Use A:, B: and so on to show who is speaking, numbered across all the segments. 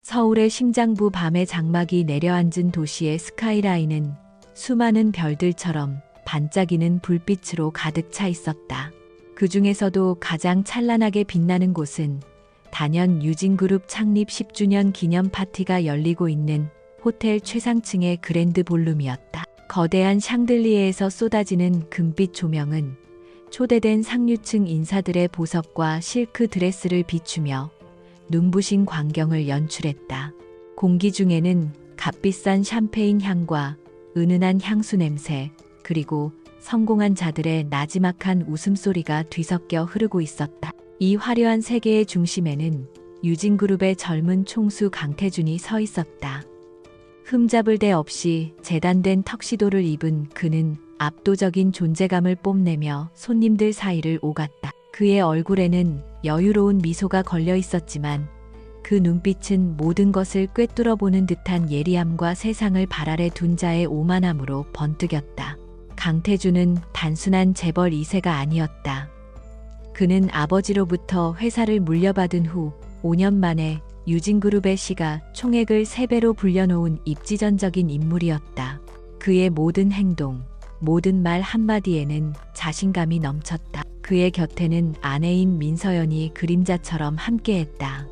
A: 서울의 심장부 밤의 장막이 내려앉은 도시의 스카이라인은 수많은 별들처럼 반짝이는 불빛으로 가득 차 있었다. 그 중에서도 가장 찬란하게 빛나는 곳은 단연 유진그룹 창립 10주년 기념 파티가 열리고 있는 호텔 최상층의 그랜드 볼룸이었다. 거대한 샹들리에에서 쏟아지는 금빛 조명은 초대된 상류층 인사들의 보석과 실크 드레스를 비추며 눈부신 광경을 연출했다. 공기 중에는 값비싼 샴페인 향과 은은한 향수 냄새, 그리고 성공한 자들의 나지막한 웃음소리가 뒤섞여 흐르고 있었다. 이 화려한 세계의 중심에는 유진그룹의 젊은 총수 강태준이 서 있었다. 흠잡을 데 없이 재단된 턱시도를 입은 그는 압도적인 존재감을 뽐내며 손님들 사이를 오갔다. 그의 얼굴에는 여유로운 미소가 걸려 있었지만 그 눈빛은 모든 것을 꿰뚫어 보는 듯한 예리함과 세상을 발 아래 둔 자의 오만함으로 번뜩였다. 강태준은 단순한 재벌 2세가 아니었다. 그는 아버지로부터 회사를 물려받은 후 5년 만에 유진그룹의 시가 총액을 3배로 불려놓은 입지전적인 인물이었다. 그의 모든 행동, 모든 말 한마디에는 자신감이 넘쳤다. 그의 곁에는 아내인 민서연이 그림자처럼 함께했다.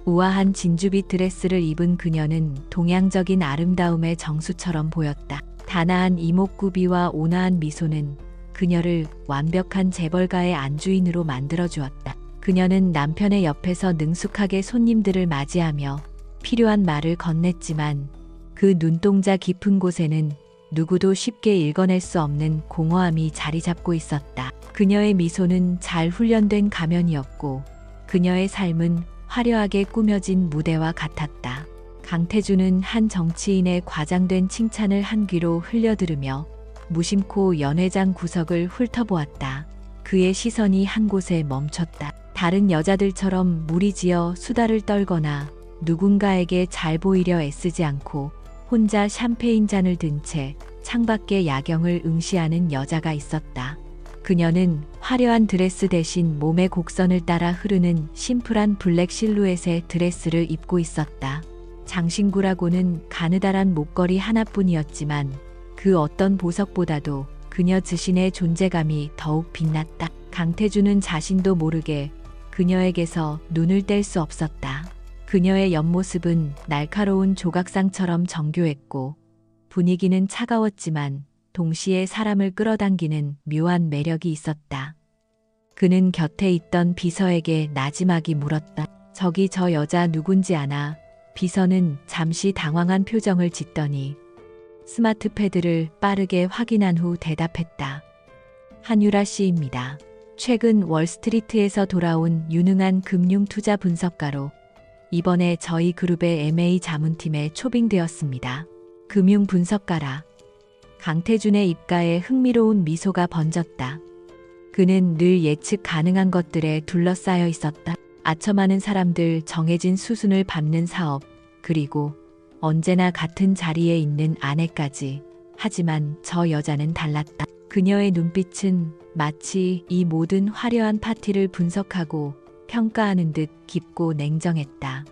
A: 우아한 진주빛 드레스를 입은 그녀는 동양적인 아름다움의 정수처럼 보였다. 단아한 이목구비와 온화한 미소는 그녀를 완벽한 재벌가의 안주인으로 만들어주었다. 그녀는 남편의 옆에서 능숙하게 손님들을 맞이하며 필요한 말을 건넸지만 그 눈동자 깊은 곳에는 누구도 쉽게 읽어낼 수 없는 공허함이 자리 잡고 있었다. 그녀의 미소는 잘 훈련된 가면이었고 그녀의 삶은 화려하게 꾸며진 무대와 같았다. 강태준은 한 정치인의 과장된 칭찬을 한 귀로 흘려들으며 무심코 연회장 구석을 훑어보았다. 그의 시선이 한 곳에 멈췄다. 다른 여자들처럼 무리지어 수다를 떨거나 누군가에게 잘 보이려 애쓰지 않고 혼자 샴페인 잔을 든 채 창밖의 야경을 응시하는 여자가 있었다. 그녀는 화려한 드레스 대신 몸의 곡선을 따라 흐르는 심플한 블랙 실루엣의 드레스를 입고 있었다. 장신구라고는 가느다란 목걸이 하나뿐이었지만 그 어떤 보석보다도 그녀自신의 존재감이 더욱 빛났다. 강태준은 자신도 모르게 그녀에게서 눈을 뗄 수 없었다. 그녀의 옆모습은 날카로운 조각상처럼 정교했고 분위기는 차가웠지만 동시에 사람을 끌어당기는 묘한 매력이 있었다. 그는 곁에 있던 비서에게 나지막이 물었다. 저기 저 여자 누군지 아나? 비서는 잠시 당황한 표정을 짓더니 스마트 패드를 빠르게 확인한 후 대답했다. 한유라 씨입니다. 최근 월스트리트에서 돌아온 유능한 금융 투자 분석가로 이번에 저희 그룹의 M&A 자문팀에 초빙되었습니다. 금융 분석가라. 강태준의 입가에 흥미로운 미소가 번졌다. 그는 늘 예측 가능한 것들에 둘러싸여 있었다. 아첨하는 사람들, 정해진 수순을 밟는 사업, 그리고 언제나 같은 자리에 있는 아내까지. 하지만 저 여자는 달랐다. 그녀의 눈빛은 마치 이 모든 화려한 파티를 분석하고 평가하는 듯 깊고 냉정했다.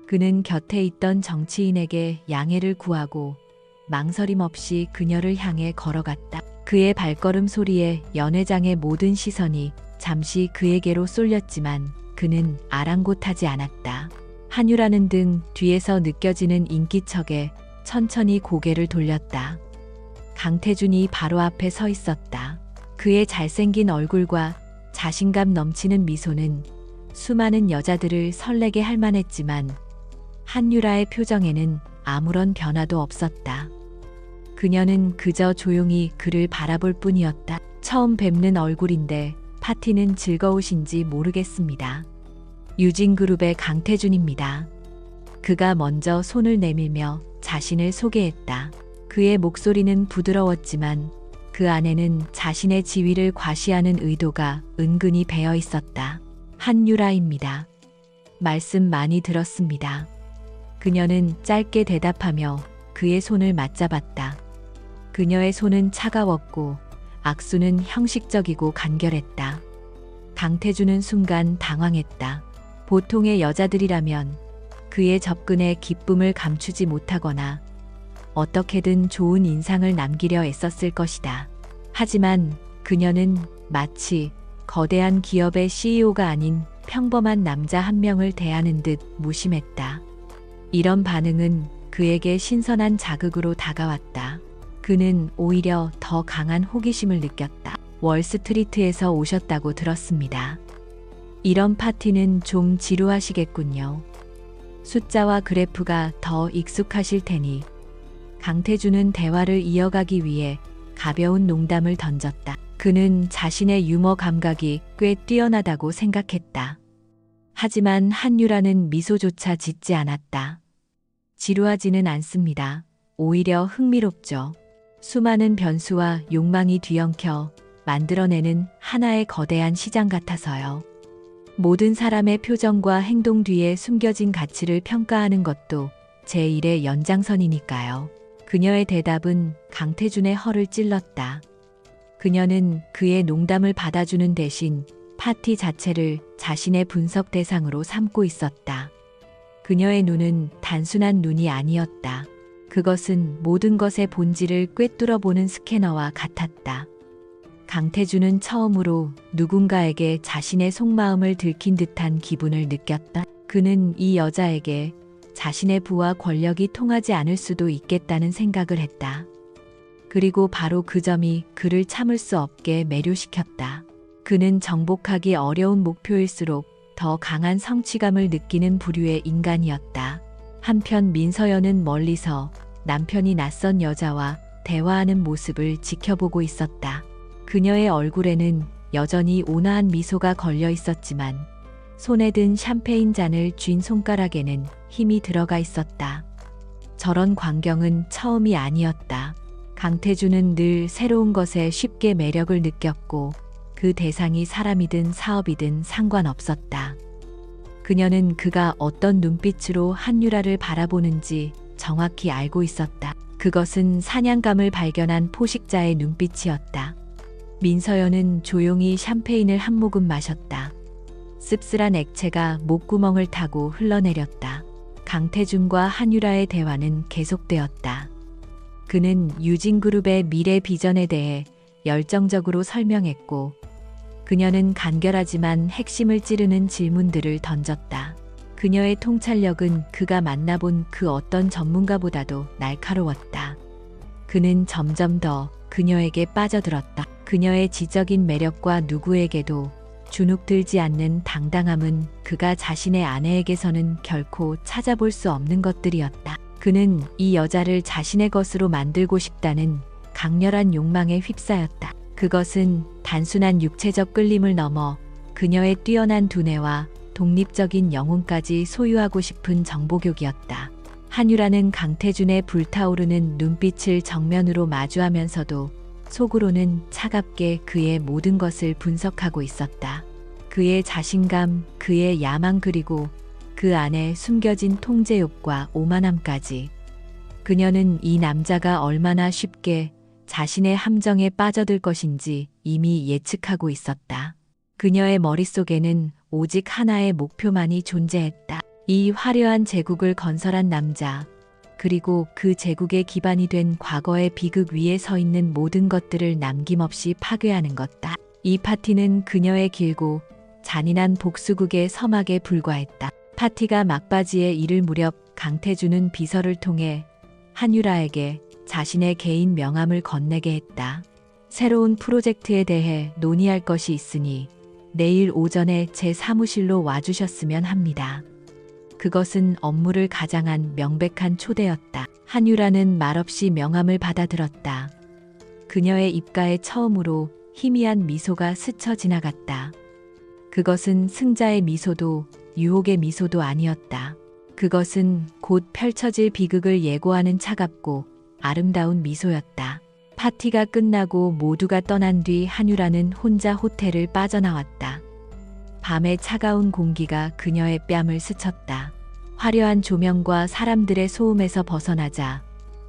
A: 그는 곁에 있던 정치인에게 양해를 구하고 망설임 없이 그녀를 향해 걸어갔다. 그의 발걸음 소리에 연회장의 모든 시선이 잠시 그에게로 쏠렸지만 그는 아랑곳하지 않았다. 한유라는 등 뒤에서 느껴지는 인기척에 천천히 고개를 돌렸다. 강태준이 바로 앞에 서 있었다. 그의 잘생긴 얼굴과 자신감 넘치는 미소는 수많은 여자들을 설레게 할 만했지만 한유라의 표정에는 아무런 변화도 없었다. 그녀는 그저 조용히 그를 바라볼 뿐이었다. 처음 뵙는 얼굴인데 파티는 즐거우신지 모르겠습니다. 유진그룹의 강태준입니다. 그가 먼저 손을 내밀며 자신을 소개했다. 그의 목소리는 부드러웠지만 그 안에는 자신의 지위를 과시하는 의도가 은근히 배어 있었다. 한유라입니다. 말씀 많이 들었습니다. 그녀는 짧게 대답하며 그의 손을 맞잡았다. 그녀의 손은 차가웠고 악수는 형식적이고 간결했다. 강태준은 순간 당황했다. 보통의 여자들이라면 그의 접근에 기쁨을 감추지 못하거나 어떻게든 좋은 인상을 남기려 애썼을 것이다. 하지만 그녀는 마치 거대한 기업의 CEO가 아닌 평범한 남자 한 명을 대하는 듯 무심했다. 이런 반응은 그에게 신선한 자극으로 다가왔다. 그는 오히려 더 강한 호기심을 느꼈다. 월스트리트에서 오셨다고 들었습니다. 이런 파티는 좀 지루하시겠군요. 숫자와 그래프가 더 익숙하실 테니. 강태준은 대화를 이어가기 위해 가벼운 농담을 던졌다. 그는 자신의 유머 감각이 꽤 뛰어나다고 생각했다. 하지만 한유라는 미소조차 짓지 않았다. 지루하지는 않습니다. 오히려 흥미롭죠. 수많은 변수와 욕망이 뒤엉켜 만들어내는 하나의 거대한 시장 같아서요. 모든 사람의 표정과 행동 뒤에 숨겨진 가치를 평가하는 것도 제1의 연장선이니까요. 그녀의 대답은 강태준의 허를 찔렀다. 그녀는 그의 농담을 받아주는 대신 파티 자체를 자신의 분석 대상으로 삼고 있었다. 그녀의 눈은 단순한 눈이 아니었다. 그것은 모든 것의 본질을 꿰뚫어보는 스캐너와 같았다. 강태준은 처음으로 누군가에게 자신의 속마음을 들킨 듯한 기분을 느꼈다. 그는 이 여자에게 자신의 부와 권력이 통하지 않을 수도 있겠다는 생각을 했다. 그리고 바로 그 점이 그를 참을 수 없게 매료시켰다. 그는 정복하기 어려운 목표일수록 더 강한 성취감을 느끼는 부류의 인간이었다. 한편 민서연은 멀리서 남편이 낯선 여자와 대화하는 모습을 지켜보고 있었다. 그녀의 얼굴에는 여전히 온화한 미소가 걸려 있었지만 손에 든 샴페인 잔을 쥔 손가락에는 힘이 들어가 있었다. 저런 광경은 처음이 아니었다. 강태준은 늘 새로운 것에 쉽게 매력을 느꼈고 그 대상이 사람이든 사업이든 상관없었다. 그녀는 그가 어떤 눈빛으로 한유라를 바라보는지 정확히 알고 있었다. 그것은 사냥감을 발견한 포식자의 눈빛이었다. 민서연은 조용히 샴페인을 한 모금 마셨다. 씁쓸한 액체가 목구멍을 타고 흘러내렸다. 강태준과 한유라의 대화는 계속되었다. 그는 유진그룹의 미래 비전에 대해 열정적으로 설명했고 그녀는 간결하지만 핵심을 찌르는 질문들을 던졌다. 그녀의 통찰력은 그가 만나본 그 어떤 전문가보다도 날카로웠다. 그는 점점 더 그녀에게 빠져들었다. 그녀의 지적인 매력과 누구에게도 주눅들지 않는 당당함은 그가 자신의 아내에게서는 결코 찾아볼 수 없는 것들이었다. 그는 이 여자를 자신의 것으로 만들고 싶다는 강렬한 욕망에 휩싸였다. 그것은 단순한 육체적 끌림을 넘어 그녀의 뛰어난 두뇌와 독립적인 영혼까지 소유하고 싶은 정복욕이었다. 한유라는 강태준의 불타오르는 눈빛을 정면으로 마주하면서도 속으로는 차갑게 그의 모든 것을 분석하고 있었다. 그의 자신감, 그의 야망 그리고 그 안에 숨겨진 통제욕과 오만함까지. 그녀는 이 남자가 얼마나 쉽게 자신의 함정에 빠져들 것인지 이미 예측하고 있었다. 그녀의 머릿속에는 오직 하나의 목표만이 존재했다. 이 화려한 제국을 건설한 남자, 그리고 그 제국의 기반이 된 과거의 비극 위에 서 있는 모든 것들을 남김없이 파괴하는 것다. 이 파티는 그녀의 길고 잔인한 복수극의 서막에 불과했다. 파티가 막바지에 이를 무렵 강태준은 비서를 통해 한유라에게 자신의 개인 명함을 건네게 했다. 새로운 프로젝트에 대해 논의할 것이 있으니 내일 오전에 제 사무실로 와주셨으면 합니다. 그것은 업무를 가장한 명백한 초대였다. 한유라는 말없이 명함을 받아들었다. 그녀의 입가에 처음으로 희미한 미소가 스쳐 지나갔다. 그것은 승자의 미소도 유혹의 미소도 아니었다. 그것은 곧 펼쳐질 비극을 예고하는 차갑고 아름다운 미소였다. 파티가 끝나고 모두가 떠난 뒤 한유라는 혼자 호텔을 빠져나왔다. 밤의 차가운 공기가 그녀의 뺨을 스쳤다. 화려한 조명과 사람들의 소음에서 벗어나자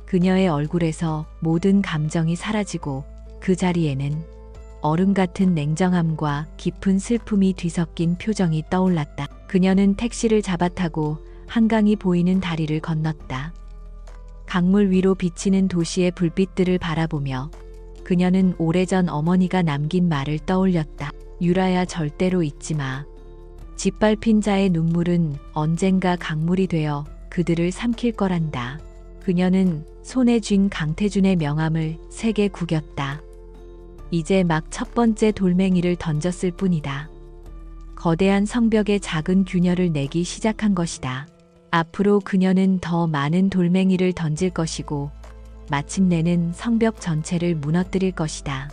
A: 그녀의 얼굴에서 모든 감정이 사라지고 그 자리에는 얼음 같은 냉정함과 깊은 슬픔이 뒤섞인 표정이 떠올랐다. 그녀는 택시를 잡아타고 한강이 보이는 다리를 건넜다. 강물 위로 비치는 도시의 불빛들을 바라보며 그녀는 오래전 어머니가 남긴 말을 떠올렸다. 유라야, 절대로 잊지 마. 짓밟힌 자의 눈물은 언젠가 강물이 되어 그들을 삼킬 거란다. 그녀는 손에 쥔 강태준의 명함을 세게 구겼다. 이제 막 첫 번째 돌멩이를 던졌을 뿐이다. 거대한 성벽에 작은 균열을 내기 시작한 것이다. 앞으로 그녀는 더 많은 돌멩이를 던질 것이고 마침내는 성벽 전체를 무너뜨릴 것이다.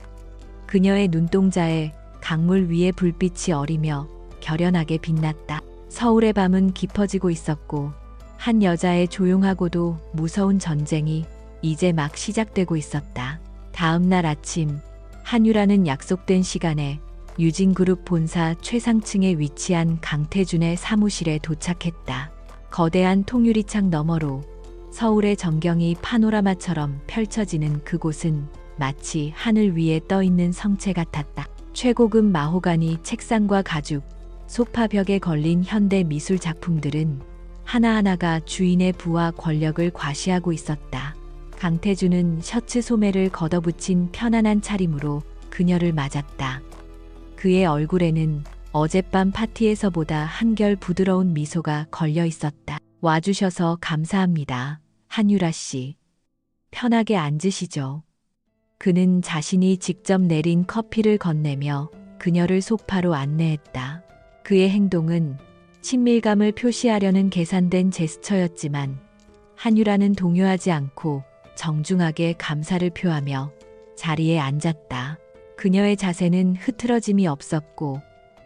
A: 그녀의 눈동자에 강물 위의 불빛이 어리며 결연하게 빛났다. 서울의 밤은 깊어지고 있었고 한 여자의 조용하고도 무서운 전쟁이 이제 막 시작되고 있었다. 다음 날 아침, 한유라는 약속된 시간에 유진그룹 본사 최상층에 위치한 강태준의 사무실에 도착했다. 거대한 통유리창 너머로 서울의 전경이 파노라마처럼 펼쳐지는 그곳은 마치 하늘 위에 떠 있는 성체 같았다. 최고급 마호가니 책상과 가죽, 소파 벽에 걸린 현대 미술 작품들은 하나하나가 주인의 부와 권력을 과시하고 있었다. 강태준은 셔츠 소매를 걷어붙인 편안한 차림으로 그녀를 맞았다. 그의 얼굴에는 어젯밤 파티에서보다 한결 부드러운 미소가 걸려 있었다. 와주셔서 감사합니다, 한유라 씨. 편하게 앉으시죠. 그는 자신이 직접 내린 커피를 건네며 그녀를 소파로 안내했다. 그의 행동은 친밀감을 표시하려는 계산된 제스처였지만 한유라는 동요하지 않고 정중하게 감사를 표하며 자리에 앉았다. 그녀의 자세는 흐트러짐이 없었고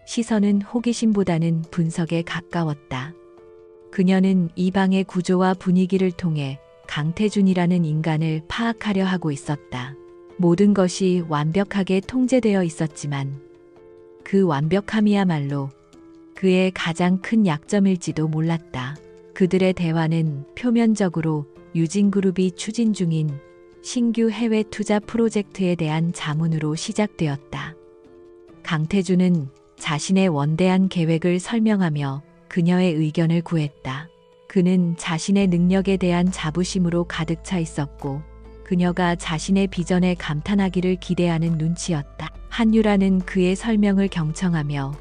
A: 시선은 호기심보다는 분석에 가까웠다. 그녀는 이 방의 구조와 분위기를 통해 강태준이라는 인간을 파악하려 하고 있었다. 모든 것이 완벽하게 통제되어 있었지만 그 완벽함이야말로 그의 가장 큰 약점일지도 몰랐다. 그들의 대화는 표면적으로 유진그룹이 추진 중인 신규 해외 투자 프로젝트에 대한 자문으로 시작되었다. 강태준은 자신의 원대한 계획을 설명하며 그녀의 의견을 구했다. 그는 자신의 능력에 대한 자부심으로 가득 차 있었고 그녀가 자신의 비전에 감탄하기를 기대하는 눈치였다. 한유라는 그의 설명을 경청하며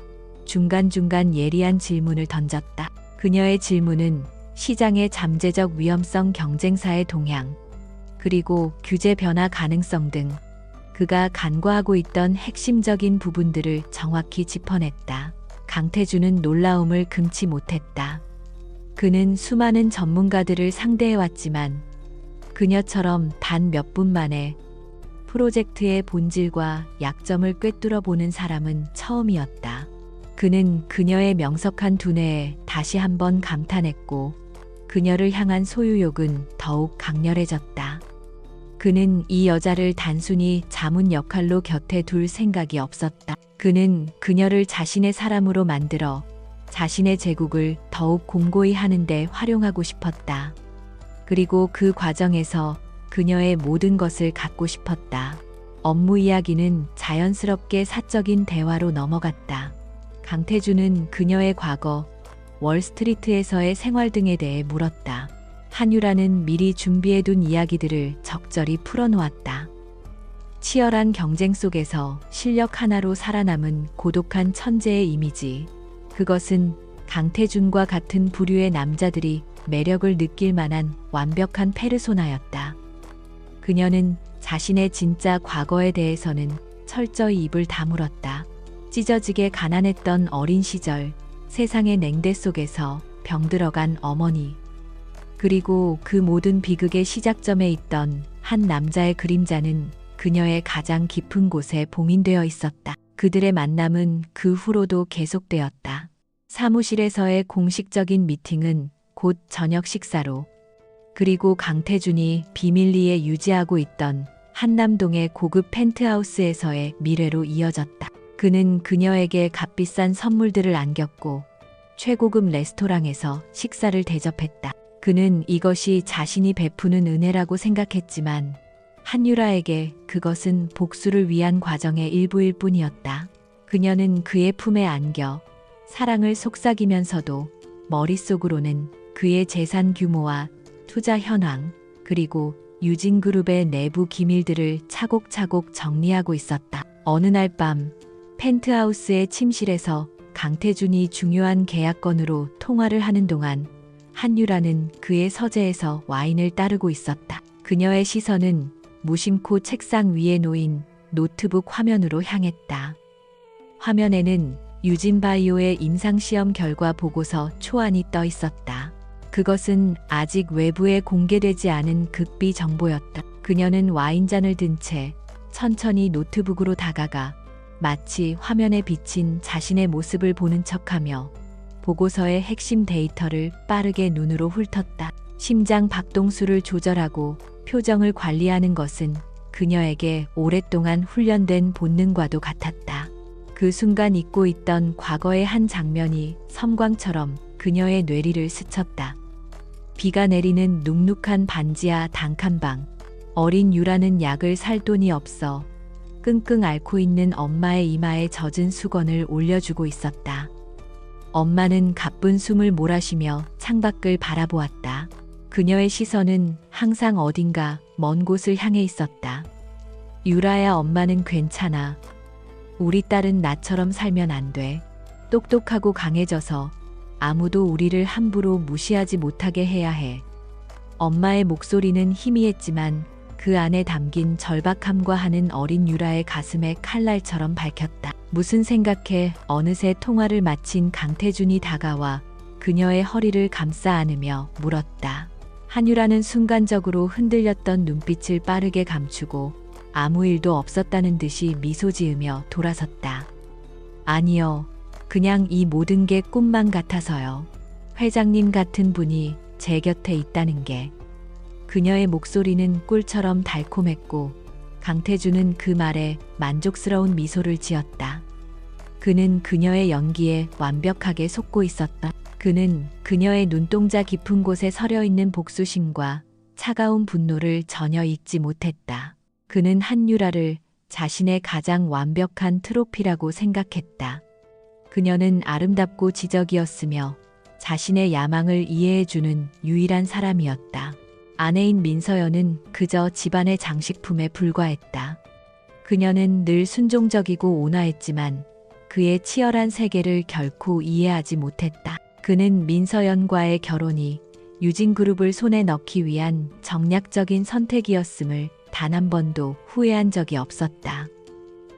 A: 중간중간 예리한 질문을 던졌다. 그녀의 질문은 시장의 잠재적 위험성, 경쟁사의 동향, 그리고 규제 변화 가능성 등 그가 간과하고 있던 핵심적인 부분들을 정확히 짚어냈다. 강태준은 놀라움을 금치 못했다. 그는 수많은 전문가들을 상대해왔지만 그녀처럼 단 몇 분 만에 프로젝트의 본질과 약점을 꿰뚫어 보는 사람은 처음이었다. 그는 그녀의 명석한 두뇌에 다시 한번 감탄했고 그녀를 향한 소유욕은 더욱 강렬해졌다. 그는 이 여자를 단순히 자문 역할로 곁에 둘 생각이 없었다. 그는 그녀를 자신의 사람으로 만들어 자신의 제국을 더욱 공고히 하는데 활용하고 싶었다. 그리고 그 과정에서 그녀의 모든 것을 갖고 싶었다. 업무 이야기는 자연스럽게 사적인 대화로 넘어갔다. 강태준은 그녀의 과거, 월스트리트에서의 생활 등에 대해 물었다. 한유라는 미리 준비해둔 이야기들을 적절히 풀어놓았다. 치열한 경쟁 속에서 실력 하나로 살아남은 고독한 천재의 이미지. 그것은 강태준과 같은 부류의 남자들이 매력을 느낄 만한 완벽한 페르소나였다. 그녀는 자신의 진짜 과거에 대해서는 철저히 입을 다물었다. 찢어지게 가난했던 어린 시절, 세상의 냉대 속에서 병들어간 어머니, 그리고 그 모든 비극의 시작점에 있던 한 남자의 그림자는 그녀의 가장 깊은 곳에 봉인되어 있었다. 그들의 만남은 그 후로도 계속되었다. 사무실에서의 공식적인 미팅은 곧 저녁 식사로, 그리고 강태준이 비밀리에 유지하고 있던 한남동의 고급 펜트하우스에서의 미래로 이어졌다. 그는 그녀에게 값비싼 선물들을 안겼고 최고급 레스토랑에서 식사를 대접했다. 그는 이것이 자신이 베푸는 은혜라고 생각했지만 한유라에게 그것은 복수를 위한 과정의 일부일 뿐이었다. 그녀는 그의 품에 안겨 사랑을 속삭이면서도 머릿속으로는 그의 재산 규모와 투자 현황, 그리고 유진그룹의 내부 기밀들을 차곡차곡 정리하고 있었다. 어느 날 밤 펜트하우스의 침실에서 강태준이 중요한 계약건으로 통화를 하는 동안 한유라는 그의 서재에서 와인을 따르고 있었다. 그녀의 시선은 무심코 책상 위에 놓인 노트북 화면으로 향했다. 화면에는 유진바이오의 임상시험 결과 보고서 초안이 떠 있었다. 그것은 아직 외부에 공개되지 않은 극비 정보였다. 그녀는 와인잔을 든 채 천천히 노트북으로 다가가 마치 화면에 비친 자신의 모습을 보는 척하며 보고서의 핵심 데이터를 빠르게 눈으로 훑었다. 심장 박동수를 조절하고 표정을 관리하는 것은 그녀에게 오랫동안 훈련된 본능과도 같았다. 그 순간 잊고 있던 과거의 한 장면이 섬광처럼 그녀의 뇌리를 스쳤다. 비가 내리는 눅눅한 반지하 단칸방. 어린 유라는 약을 살 돈이 없어 끙끙 앓고 있는 엄마의 이마에 젖은 수건을 올려주고 있었다. 엄마는 가쁜 숨을 몰아쉬며 창밖을 바라보았다. 그녀의 시선은 항상 어딘가 먼 곳을 향해 있었다. 유라야, 엄마는 괜찮아. 우리 딸은 나처럼 살면 안 돼. 똑똑하고 강해져서 아무도 우리를 함부로 무시하지 못하게 해야 해. 엄마의 목소리는 희미했지만 그 안에 담긴 절박함과 하는 어린 유라의 가슴에 칼날처럼 밝혔다. 무슨 생각해? 어느새 통화를 마친 강태준이 다가와 그녀의 허리를 감싸 안으며 물었다. 한유라는 순간적으로 흔들렸던 눈빛을 빠르게 감추고 아무 일도 없었다는 듯이 미소 지으며 돌아섰다. 아니요. 그냥 이 모든 게 꿈만 같아서요. 회장님 같은 분이 제 곁에 있다는 게. 그녀의 목소리는 꿀처럼 달콤했고 강태준은 그 말에 만족스러운 미소를 지었다. 그는 그녀의 연기에 완벽하게 속고 있었다. 그는 그녀의 눈동자 깊은 곳에 서려 있는 복수심과 차가운 분노를 전혀 잊지 못했다. 그는 한유라를 자신의 가장 완벽한 트로피라고 생각했다. 그녀는 아름답고 지적이었으며 자신의 야망을 이해해주는 유일한 사람이었다. 아내인 민서연은 그저 집안의 장식품에 불과했다. 그녀는 늘 순종적이고 온화했지만 그의 치열한 세계를 결코 이해하지 못했다. 그는 민서연과의 결혼이 유진그룹을 손에 넣기 위한 정략적인 선택이었음을 단 한 번도 후회한 적이 없었다.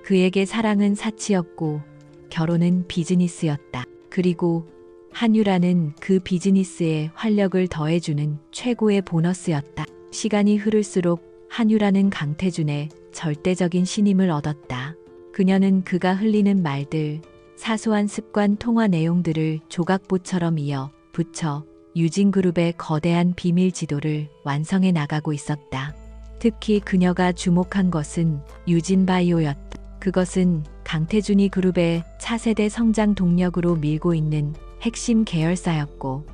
A: 그에게 사랑은 사치였고 결혼은 비즈니스였다. 그리고 한유라는 그 비즈니스에 활력을 더해주는 최고의 보너스였다. 시간이 흐를수록 한유라는 강태준의 절대적인 신임을 얻었다. 그녀는 그가 흘리는 말들, 사소한 습관 통화 내용들을 조각보처럼 이어 붙여 유진그룹의 거대한 비밀 지도를 완성해 나가고 있었다. 특히 그녀가 주목한 것은 유진바이오였다. 그것은 강태준이 그룹의 차세대 성장 동력으로 밀고 있는 핵심 계열사였고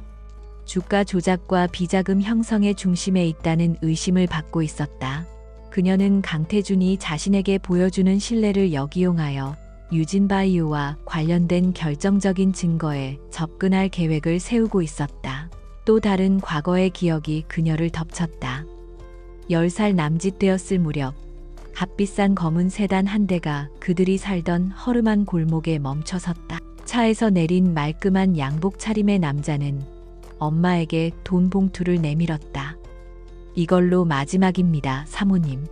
A: 주가 조작과 비자금 형성의 중심에 있다는 의심을 받고 있었다. 그녀는 강태준이 자신에게 보여주는 신뢰를 역이용하여 유진바이오와 관련된 결정적인 증거에 접근할 계획을 세우고 있었다. 또 다른 과거의 기억이 그녀를 덮쳤다. 10살 남짓되었을 무렵 값비싼 검은 세단 한 대가 그들이 살던 허름한 골목에 멈춰섰다. 차에서 내린 말끔한 양복 차림의 남자는 엄마에게 돈 봉투를 내밀었다. 이걸로 마지막입니다, 사모님.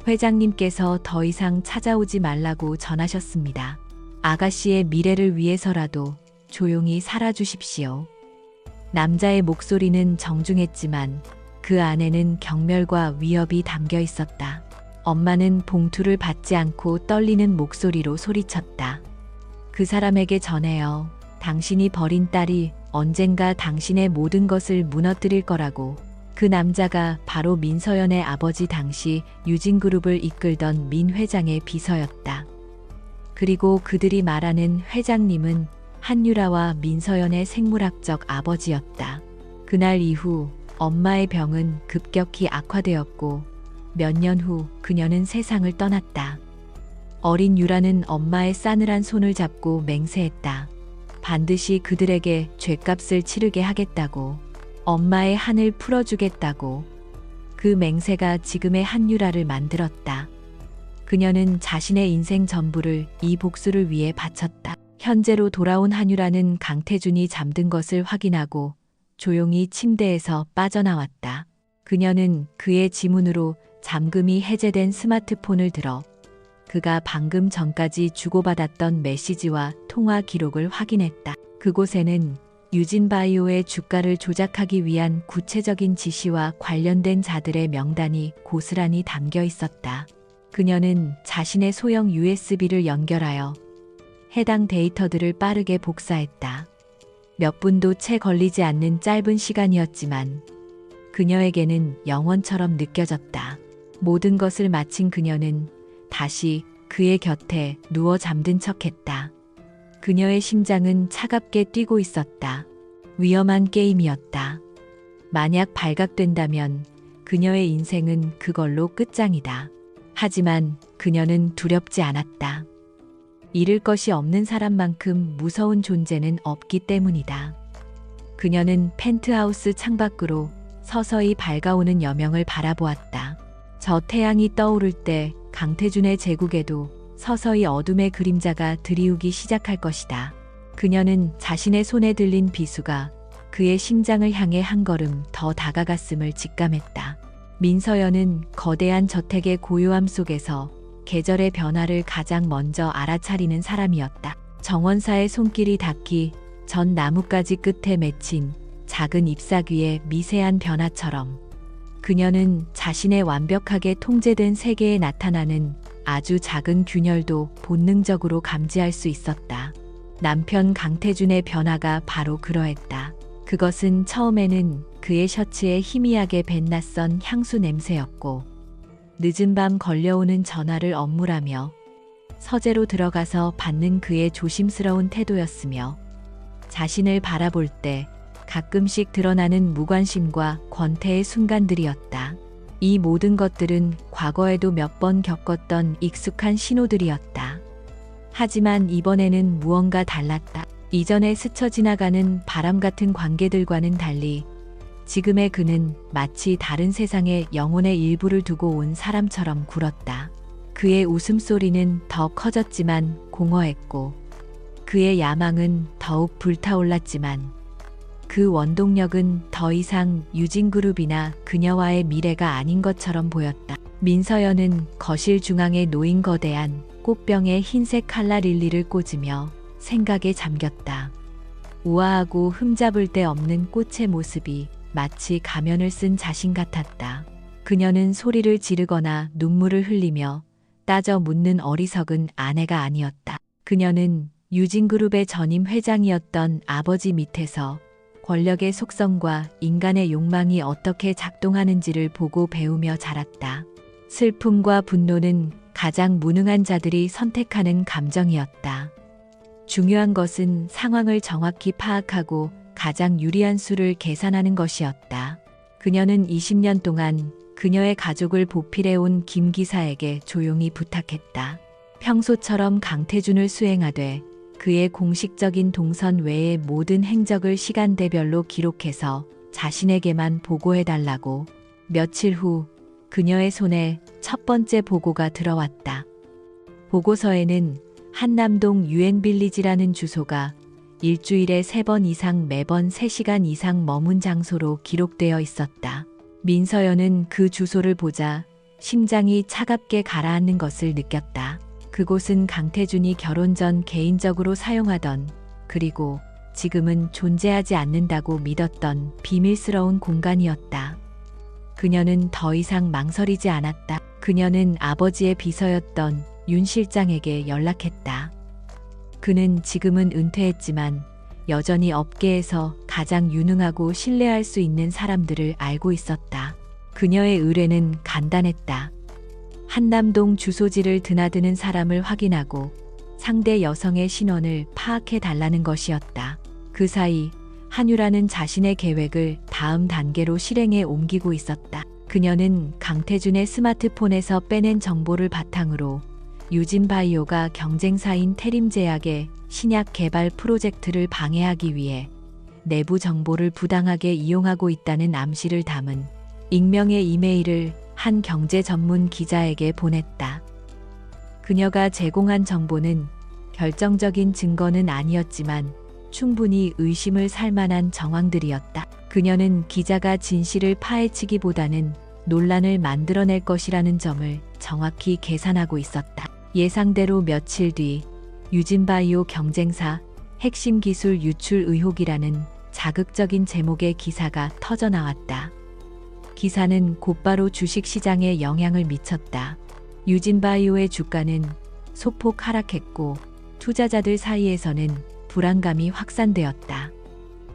A: 회장님께서 더 이상 찾아오지 말라고 전하셨습니다. 아가씨의 미래를 위해서라도 조용히 살아주십시오. 남자의 목소리는 정중했지만 그 안에는 경멸과 위협이 담겨 있었다. 엄마는 봉투를 받지 않고 떨리는 목소리로 소리쳤다. 그 사람에게 전해요. 당신이 버린 딸이 언젠가 당신의 모든 것을 무너뜨릴 거라고. 그 남자가 바로 민서연의 아버지, 당시 유진그룹을 이끌던 민 회장의 비서였다. 그리고 그들이 말하는 회장님은 한유라와 민서연의 생물학적 아버지였다. 그날 이후 엄마의 병은 급격히 악화되었고 몇 년 후 그녀는 세상을 떠났다. 어린 유라는 엄마의 싸늘한 손을 잡고 맹세했다. 반드시 그들에게 죗값을 치르게 하겠다고. 엄마의 한을 풀어주겠다고. 그 맹세가 지금의 한유라를 만들었다. 그녀는 자신의 인생 전부를 이 복수를 위해 바쳤다. 현재로 돌아온 한유라는 강태준이 잠든 것을 확인하고 조용히 침대에서 빠져나왔다. 그녀는 그의 지문으로 잠금이 해제된 스마트폰을 들어 그가 방금 전까지 주고받았던 메시지와 통화 기록을 확인했다. 그곳에는 유진바이오의 주가를 조작하기 위한 구체적인 지시와 관련된 자들의 명단이 고스란히 담겨 있었다. 그녀는 자신의 소형 USB를 연결하여 해당 데이터들을 빠르게 복사했다. 몇 분도 채 걸리지 않는 짧은 시간이었지만 그녀에게는 영원처럼 느껴졌다. 모든 것을 마친 그녀는 다시 그의 곁에 누워 잠든 척했다. 그녀의 심장은 차갑게 뛰고 있었다. 위험한 게임이었다. 만약 발각된다면 그녀의 인생은 그걸로 끝장이다. 하지만 그녀는 두렵지 않았다. 잃을 것이 없는 사람만큼 무서운 존재는 없기 때문이다. 그녀는 펜트하우스 창밖으로 서서히 밝아오는 여명을 바라보았다. 저 태양이 떠오를 때 강태준의 제국에도 서서히 어둠의 그림자가 드리우기 시작할 것이다. 그녀는 자신의 손에 들린 비수가 그의 심장을 향해 한 걸음 더 다가갔음을 직감했다. 민서연은 거대한 저택의 고요함 속에서 계절의 변화를 가장 먼저 알아차리는 사람이었다. 정원사의 손길이 닿기 전 나뭇가지 끝에 맺힌 작은 잎사귀의 미세한 변화처럼 그녀는 자신의 완벽하게 통제된 세계에 나타나는 아주 작은 균열도 본능적으로 감지할 수 있었다. 남편 강태준의 변화가 바로 그러했다. 그것은 처음에는 그의 셔츠에 희미하게 밴 낯선 향수 냄새였고 늦은 밤 걸려오는 전화를 업무라며 서재로 들어가서 받는 그의 조심스러운 태도였으며 자신을 바라볼 때 가끔씩 드러나는 무관심과 권태의 순간들이었다. 이 모든 것들은 과거에도 몇 번 겪었던 익숙한 신호들이었다. 하지만 이번에는 무언가 달랐다. 이전에 스쳐 지나가는 바람 같은 관계들과는 달리 지금의 그는 마치 다른 세상에 영혼의 일부를 두고 온 사람처럼 굴었다. 그의 웃음소리는 더 커졌지만 공허했고 그의 야망은 더욱 불타올랐지만 그 원동력은 더 이상 유진그룹이나 그녀와의 미래가 아닌 것처럼 보였다. 민서연은 거실 중앙에 놓인 거대한 꽃병에 흰색 칼라 릴리를 꽂으며 생각에 잠겼다. 우아하고 흠잡을 데 없는 꽃의 모습이 마치 가면을 쓴 자신 같았다. 그녀는 소리를 지르거나 눈물을 흘리며 따져 묻는 어리석은 아내가 아니었다. 그녀는 유진그룹의 전임 회장이었던 아버지 밑에서 권력의 속성과 인간의 욕망이 어떻게 작동하는지를 보고 배우며 자랐다. 슬픔과 분노는 가장 무능한 자들이 선택하는 감정이었다. 중요한 것은 상황을 정확히 파악하고 가장 유리한 수를 계산하는 것이었다. 그녀는 20년 동안 그녀의 가족을 보필해온 김 기사에게 조용히 부탁했다. 평소처럼 강태준을 수행하되 그의 공식적인 동선 외의 모든 행적을 시간대별로 기록해서 자신에게만 보고해달라고. 며칠 후 그녀의 손에 첫 번째 보고가 들어왔다. 보고서에는 한남동 유엔빌리지라는 주소가 일주일에 3번 이상 매번 3시간 이상 머문 장소로 기록되어 있었다. 민서연은 그 주소를 보자 심장이 차갑게 가라앉는 것을 느꼈다. 그곳은 강태준이 결혼 전 개인적으로 사용하던 그리고 지금은 존재하지 않는다고 믿었던 비밀스러운 공간이었다. 그녀는 더 이상 망설이지 않았다. 그녀는 아버지의 비서였던 윤 실장에게 연락했다. 그는 지금은 은퇴했지만 여전히 업계에서 가장 유능하고 신뢰할 수 있는 사람들을 알고 있었다. 그녀의 의뢰는 간단했다. 한남동 주소지를 드나드는 사람을 확인하고 상대 여성의 신원을 파악해 달라는 것이었다. 그 사이 한유라는 자신의 계획을 다음 단계로 실행에 옮기고 있었다. 그녀는 강태준의 스마트폰에서 빼낸 정보를 바탕으로 유진바이오가 경쟁사인 태림제약의 신약 개발 프로젝트를 방해하기 위해 내부 정보를 부당하게 이용하고 있다는 암시를 담은 익명의 이메일을 한 경제 전문 기자에게 보냈다. 그녀가 제공한 정보는 결정적인 증거는 아니었지만 충분히 의심을 살 만한 정황들이었다. 그녀는 기자가 진실을 파헤치기보다는 논란을 만들어낼 것이라는 점을 정확히 계산하고 있었다. 예상대로 며칠 뒤 유진바이오 경쟁사 핵심 기술 유출 의혹이라는 자극적인 제목의 기사가 터져 나왔다. 기사는 곧바로 주식시장에 영향을 미쳤다. 유진바이오의 주가는 소폭 하락했고 투자자들 사이에서는 불안감이 확산되었다.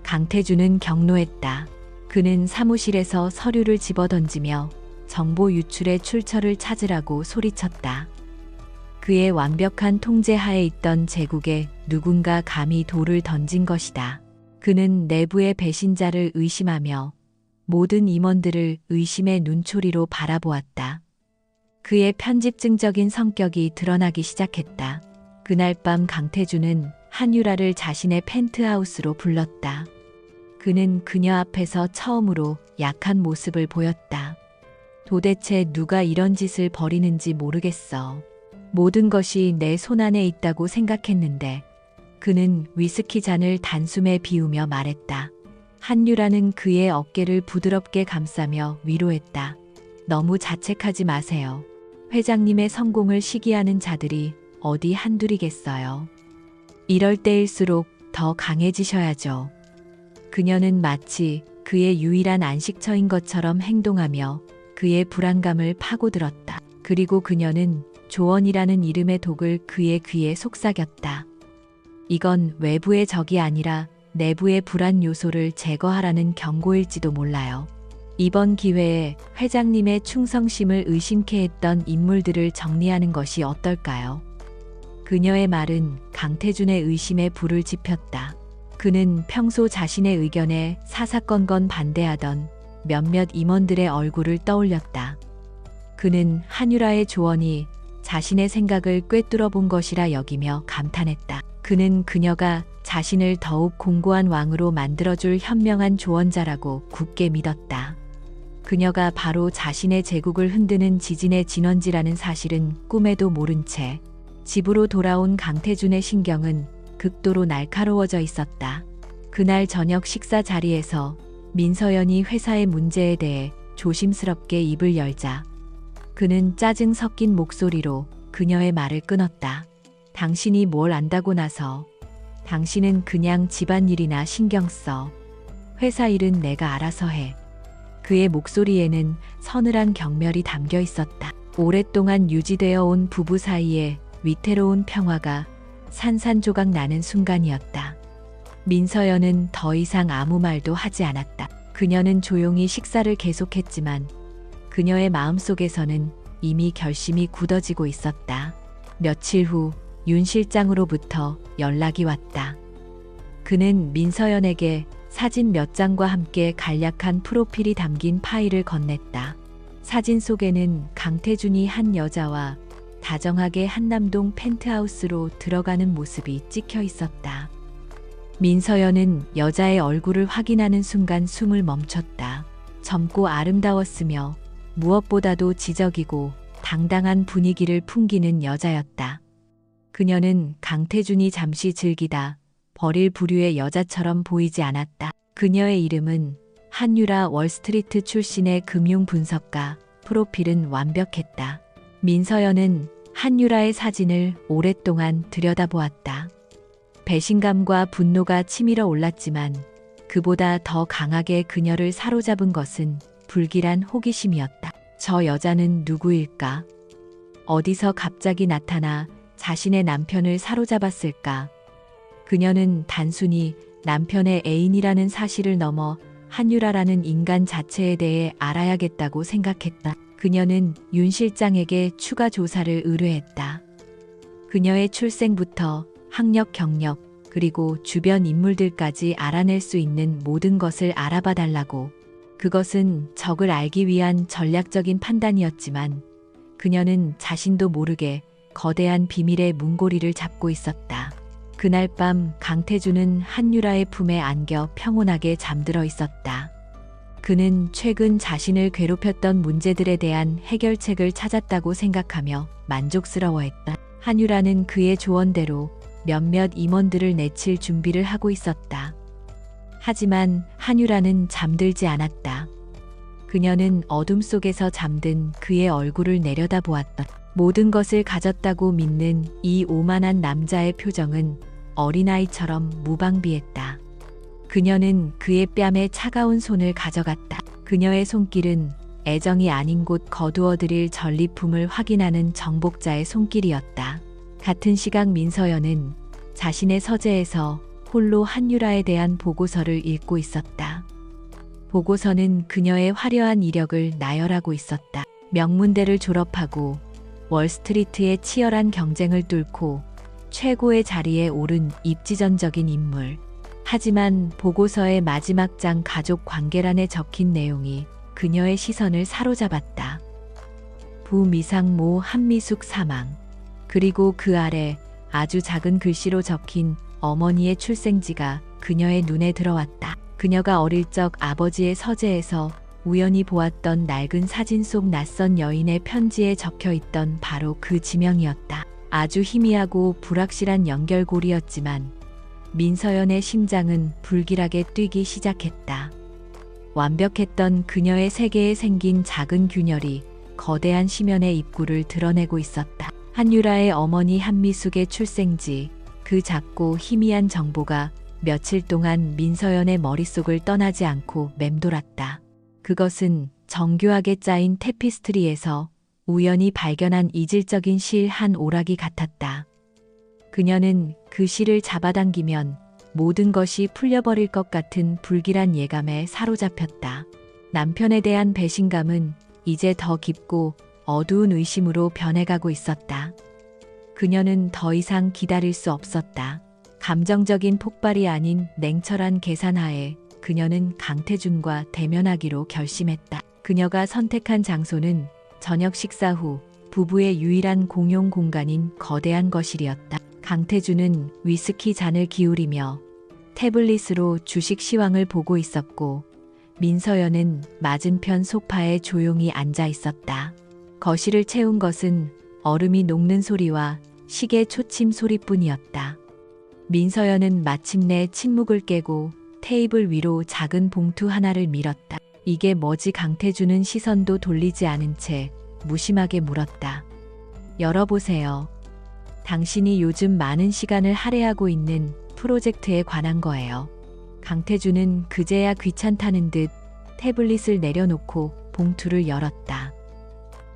A: 강태준은 경로했다. 그는 사무실에서 서류를 집어던지며 정보 유출의 출처를 찾으라고 소리쳤다. 그의 완벽한 통제 하에 있던 제국에 누군가 감히 돌을 던진 것이다. 그는 내부의 배신자를 의심하며 모든 임원들을 의심의 눈초리로 바라보았다. 그의 편집증적인 성격이 드러나기 시작했다. 그날 밤 강태준은 한유라를 자신의 펜트하우스로 불렀다. 그는 그녀 앞에서 처음으로 약한 모습을 보였다. 도대체 누가 이런 짓을 벌이는지 모르겠어. 모든 것이 내 손안에 있다고 생각했는데. 그는 위스키 잔을 단숨에 비우며 말했다. 한유라는 그의 어깨를 부드럽게 감싸며 위로했다. 너무 자책하지 마세요. 회장님의 성공을 시기하는 자들이 어디 한둘이겠어요. 이럴 때일수록 더 강해지셔야죠. 그녀는 마치 그의 유일한 안식처인 것처럼 행동하며 그의 불안감을 파고들었다. 그리고 그녀는 조언이라는 이름의 독을 그의 귀에 속삭였다. 이건 외부의 적이 아니라 내부의 불안 요소를 제거하라는 경고일지도 몰라요. 이번 기회에 회장님의 충성심을 의심케 했던 인물들을 정리하는 것이 어떨까요? 그녀의 말은 강태준의 의심에 불을 지폈다. 그는 평소 자신의 의견에 사사건건 반대하던 몇몇 임원들의 얼굴을 떠올렸다. 그는 한유라의 조언이 자신의 생각을 꿰뚫어 본 것이라 여기며 감탄했다. 그는 그녀가 자신을 더욱 공고한 왕으로 만들어줄 현명한 조언자라고 굳게 믿었다. 그녀가 바로 자신의 제국을 흔드는 지진의 진원지라는 사실은 꿈에도 모른 채 집으로 돌아온 강태준의 신경은 극도로 날카로워져 있었다. 그날 저녁 식사 자리에서 민서연이 회사의 문제에 대해 조심스럽게 입을 열자 그는 짜증 섞인 목소리로 그녀의 말을 끊었다. 당신이 뭘 안다고 나서. 당신은 그냥 집안일이나 신경 써. 회사 일은 내가 알아서 해. 그의 목소리에는 서늘한 경멸이 담겨 있었다. 오랫동안 유지되어 온 부부 사이에 위태로운 평화가 산산조각 나는 순간이었다. 민서연은 더 이상 아무 말도 하지 않았다. 그녀는 조용히 식사를 계속했지만 그녀의 마음속에서는 이미 결심이 굳어지고 있었다. 며칠 후 윤 실장으로부터 연락이 왔다. 그는 민서연에게 사진 몇 장과 함께 간략한 프로필이 담긴 파일을 건넸다. 사진 속에는 강태준이 한 여자와 다정하게 한남동 펜트하우스로 들어가는 모습이 찍혀 있었다. 민서연은 여자의 얼굴을 확인하는 순간 숨을 멈췄다. 젊고 아름다웠으며 무엇보다도 지적이고 당당한 분위기를 풍기는 여자였다. 그녀는 강태준이 잠시 즐기다 버릴 부류의 여자처럼 보이지 않았다. 그녀의 이름은 한유라 월스트리트 출신의 금융분석가, 프로필은 완벽했다. 민서연은 한유라의 사진을 오랫동안 들여다보았다. 배신감과 분노가 치밀어 올랐지만 그보다 더 강하게 그녀를 사로잡은 것은 불길한 호기심이었다. 저 여자는 누구일까? 어디서 갑자기 나타나 자신의 남편을 사로잡았을까? 그녀는 단순히 남편의 애인이라는 사실을 넘어 한유라라는 인간 자체에 대해 알아야겠다고 생각했다. 그녀는 윤 실장에게 추가 조사를 의뢰했다. 그녀의 출생부터 학력, 경력, 그리고 주변 인물들까지 알아낼 수 있는 모든 것을 알아봐 달라고. 그것은 적을 알기 위한 전략적인 판단이었지만 그녀는 자신도 모르게 거대한 비밀의 문고리를 잡고 있었다. 그날 밤 강태준은 한유라의 품에 안겨 평온하게 잠들어 있었다. 그는 최근 자신을 괴롭혔던 문제들에 대한 해결책을 찾았다고 생각하며 만족스러워했다. 한유라는 그의 조언대로 몇몇 임원들을 내칠 준비를 하고 있었다. 하지만 한유라는 잠들지 않았다. 그녀는 어둠 속에서 잠든 그의 얼굴을 내려다보았다. 모든 것을 가졌다고 믿는 이 오만한 남자의 표정은 어린아이처럼 무방비했다. 그녀는 그의 뺨에 차가운 손을 가져갔다. 그녀의 손길은 애정이 아닌 곳 거두어들일 전리품을 확인하는 정복자의 손길이었다. 같은 시각 민서연은 자신의 서재에서 홀로 한유라에 대한 보고서를 읽고 있었다. 보고서는 그녀의 화려한 이력을 나열하고 있었다. 명문대를 졸업하고 월스트리트의 치열한 경쟁을 뚫고 최고의 자리에 오른 입지전적인 인물. 하지만 보고서의 마지막 장 가족 관계란에 적힌 내용이 그녀의 시선을 사로잡았다. 부미상모 한미숙 사망. 그리고 그 아래 아주 작은 글씨로 적힌 어머니의 출생지가 그녀의 눈에 들어왔다. 그녀가 어릴 적 아버지의 서재에서 우연히 보았던 낡은 사진 속 낯선 여인의 편지에 적혀 있던 바로 그 지명이었다. 아주 희미하고 불확실한 연결고리였지만 민서연의 심장은 불길하게 뛰기 시작했다. 완벽했던 그녀의 세계에 생긴 작은 균열이 거대한 심연의 입구를 드러내고 있었다. 한유라의 어머니 한미숙의 출생지, 그 작고 희미한 정보가 며칠 동안 민서연의 머릿속을 떠나지 않고 맴돌았다. 그것은 정교하게 짜인 테피스트리에서 우연히 발견한 이질적인 실 한 오락이 같았다. 그녀는 그 실을 잡아당기면 모든 것이 풀려버릴 것 같은 불길한 예감에 사로잡혔다. 남편에 대한 배신감은 이제 더 깊고 어두운 의심으로 변해가고 있었다. 그녀는 더 이상 기다릴 수 없었다. 감정적인 폭발이 아닌 냉철한 계산하에 그녀는 강태준과 대면하기로 결심했다. 그녀가 선택한 장소는 저녁 식사 후 부부의 유일한 공용 공간인 거대한 거실이었다. 강태준은 위스키 잔을 기울이며 태블릿으로 주식 시황을 보고 있었고 민서연은 맞은편 소파에 조용히 앉아 있었다. 거실을 채운 것은 얼음이 녹는 소리와 시계 초침 소리뿐이었다. 민서연은 마침내 침묵을 깨고 테이블 위로 작은 봉투 하나를 밀었다. 이게 뭐지? 강태준은 시선도 돌리지 않은 채 무심하게 물었다. 열어보세요. 당신이 요즘 많은 시간을 할애하고 있는 프로젝트에 관한 거예요. 강태준은 그제야 귀찮다는 듯 태블릿을 내려놓고 봉투를 열었다.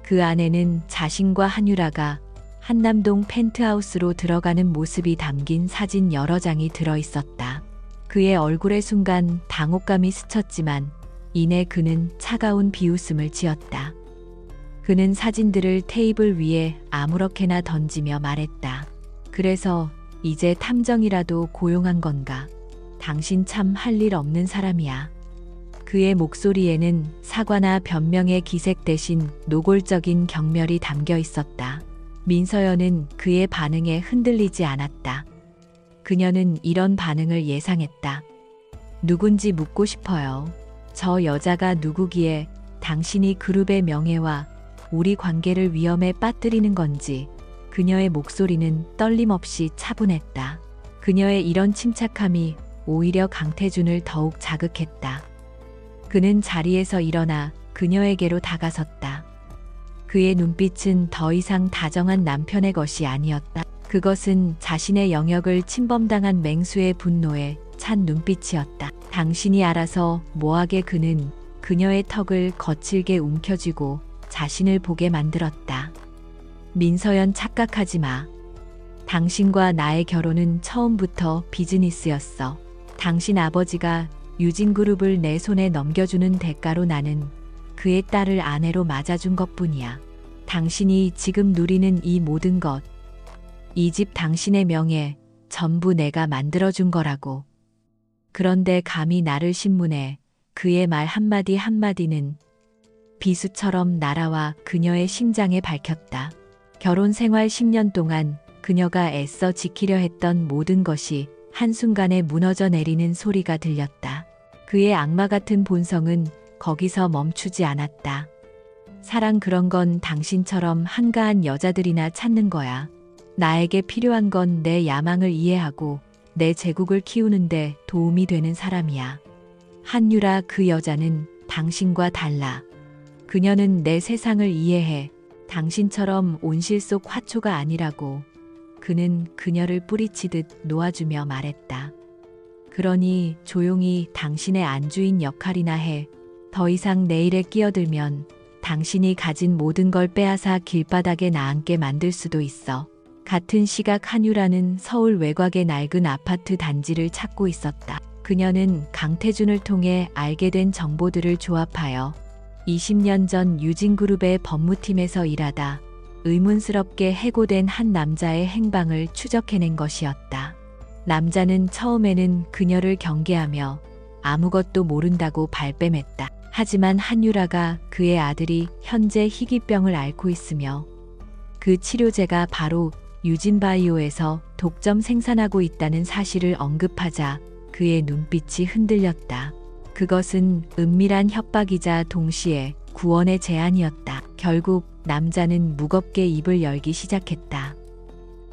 A: 그 안에는 자신과 한유라가 한남동 펜트하우스로 들어가는 모습이 담긴 사진 여러 장이 들어있었다. 그의 얼굴에 순간 당혹감이 스쳤지만 이내 그는 차가운 비웃음을 지었다. 그는 사진들을 테이블 위에 아무렇게나 던지며 말했다. 그래서 이제 탐정이라도 고용한 건가? 당신 참 할 일 없는 사람이야. 그의 목소리에는 사과나 변명의 기색 대신 노골적인 경멸이 담겨 있었다. 민서연은 그의 반응에 흔들리지 않았다. 그녀는 이런 반응을 예상했다. 누군지 묻고 싶어요. 저 여자가 누구기에 당신이 그룹의 명예와 우리 관계를 위험에 빠뜨리는 건지. 그녀의 목소리는 떨림 없이 차분했다. 그녀의 이런 침착함이 오히려 강태준을 더욱 자극했다. 그는 자리에서 일어나 그녀에게로 다가섰다. 그의 눈빛은 더 이상 다정한 남편의 것이 아니었다. 그것은 자신의 영역을 침범당한 맹수의 분노에 찬 눈빛이었다. 당신이 알아서 뭐하게. 그는 그녀의 턱을 거칠게 움켜쥐고 자신을 보게 만들었다. 민서연, 착각하지 마. 당신과 나의 결혼은 처음부터 비즈니스였어. 당신 아버지가 유진그룹을 내 손에 넘겨주는 대가로 나는 그의 딸을 아내로 맞아준 것뿐이야. 당신이 지금 누리는 이 모든 것, 이 집 당신의 명예, 전부 내가 만들어준 거라고. 그런데 감히 나를 신문해. 그의 말 한마디 한마디는 비수처럼 날아와 그녀의 심장에 밝혔다. 결혼 생활 10년 동안 그녀가 애써 지키려 했던 모든 것이 한순간에 무너져 내리는 소리가 들렸다. 그의 악마 같은 본성은 거기서 멈추지 않았다. 사랑 그런 건 당신처럼 한가한 여자들이나 찾는 거야. 나에게 필요한 건 내 야망을 이해하고 내 제국을 키우는데 도움이 되는 사람이야. 한유라, 그 여자는 당신과 달라. 그녀는 내 세상을 이해해. 당신처럼 온실 속 화초가 아니라고. 그는 그녀를 뿌리치듯 놓아주며 말했다. 그러니 조용히 당신의 안주인 역할이나 해. 더 이상 내 일에 끼어들면 당신이 가진 모든 걸 빼앗아 길바닥에 나앉게 만들 수도 있어. 같은 시각 한유라는 서울 외곽의 낡은 아파트 단지를 찾고 있었다. 그녀는 강태준을 통해 알게 된 정보들을 조합하여 20년 전 유진그룹의 법무팀에서 일하다 의문스럽게 해고된 한 남자의 행방을 추적해낸 것이었다. 남자는 처음에는 그녀를 경계하며 아무것도 모른다고 발뺌했다. 하지만 한유라가 그의 아들이 현재 희귀병을 앓고 있으며 그 치료제가 바로 유진바이오에서 독점 생산하고 있다는 사실을 언급하자 그의 눈빛이 흔들렸다. 그것은 은밀한 협박이자 동시에 구원의 제안이었다. 결국 남자는 무겁게 입을 열기 시작했다.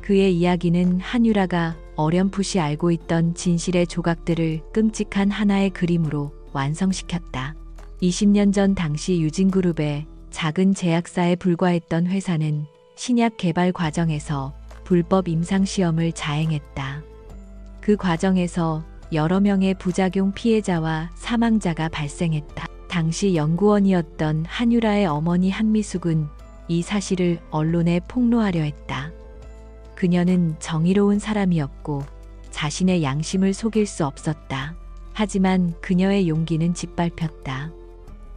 A: 그의 이야기는 한유라가 어렴풋이 알고 있던 진실의 조각들을 끔찍한 하나의 그림으로 완성시켰다. 20년 전 당시 유진그룹의 작은 제약사에 불과했던 회사는 신약 개발 과정에서 불법 임상시험을 자행했다. 그 과정에서 여러 명의 부작용 피해자와 사망자가 발생했다. 당시 연구원이었던 한유라의 어머니 한미숙은 이 사실을 언론에 폭로하려 했다. 그녀는 정의로운 사람이었고 자신의 양심을 속일 수 없었다. 하지만 그녀의 용기는 짓밟혔다.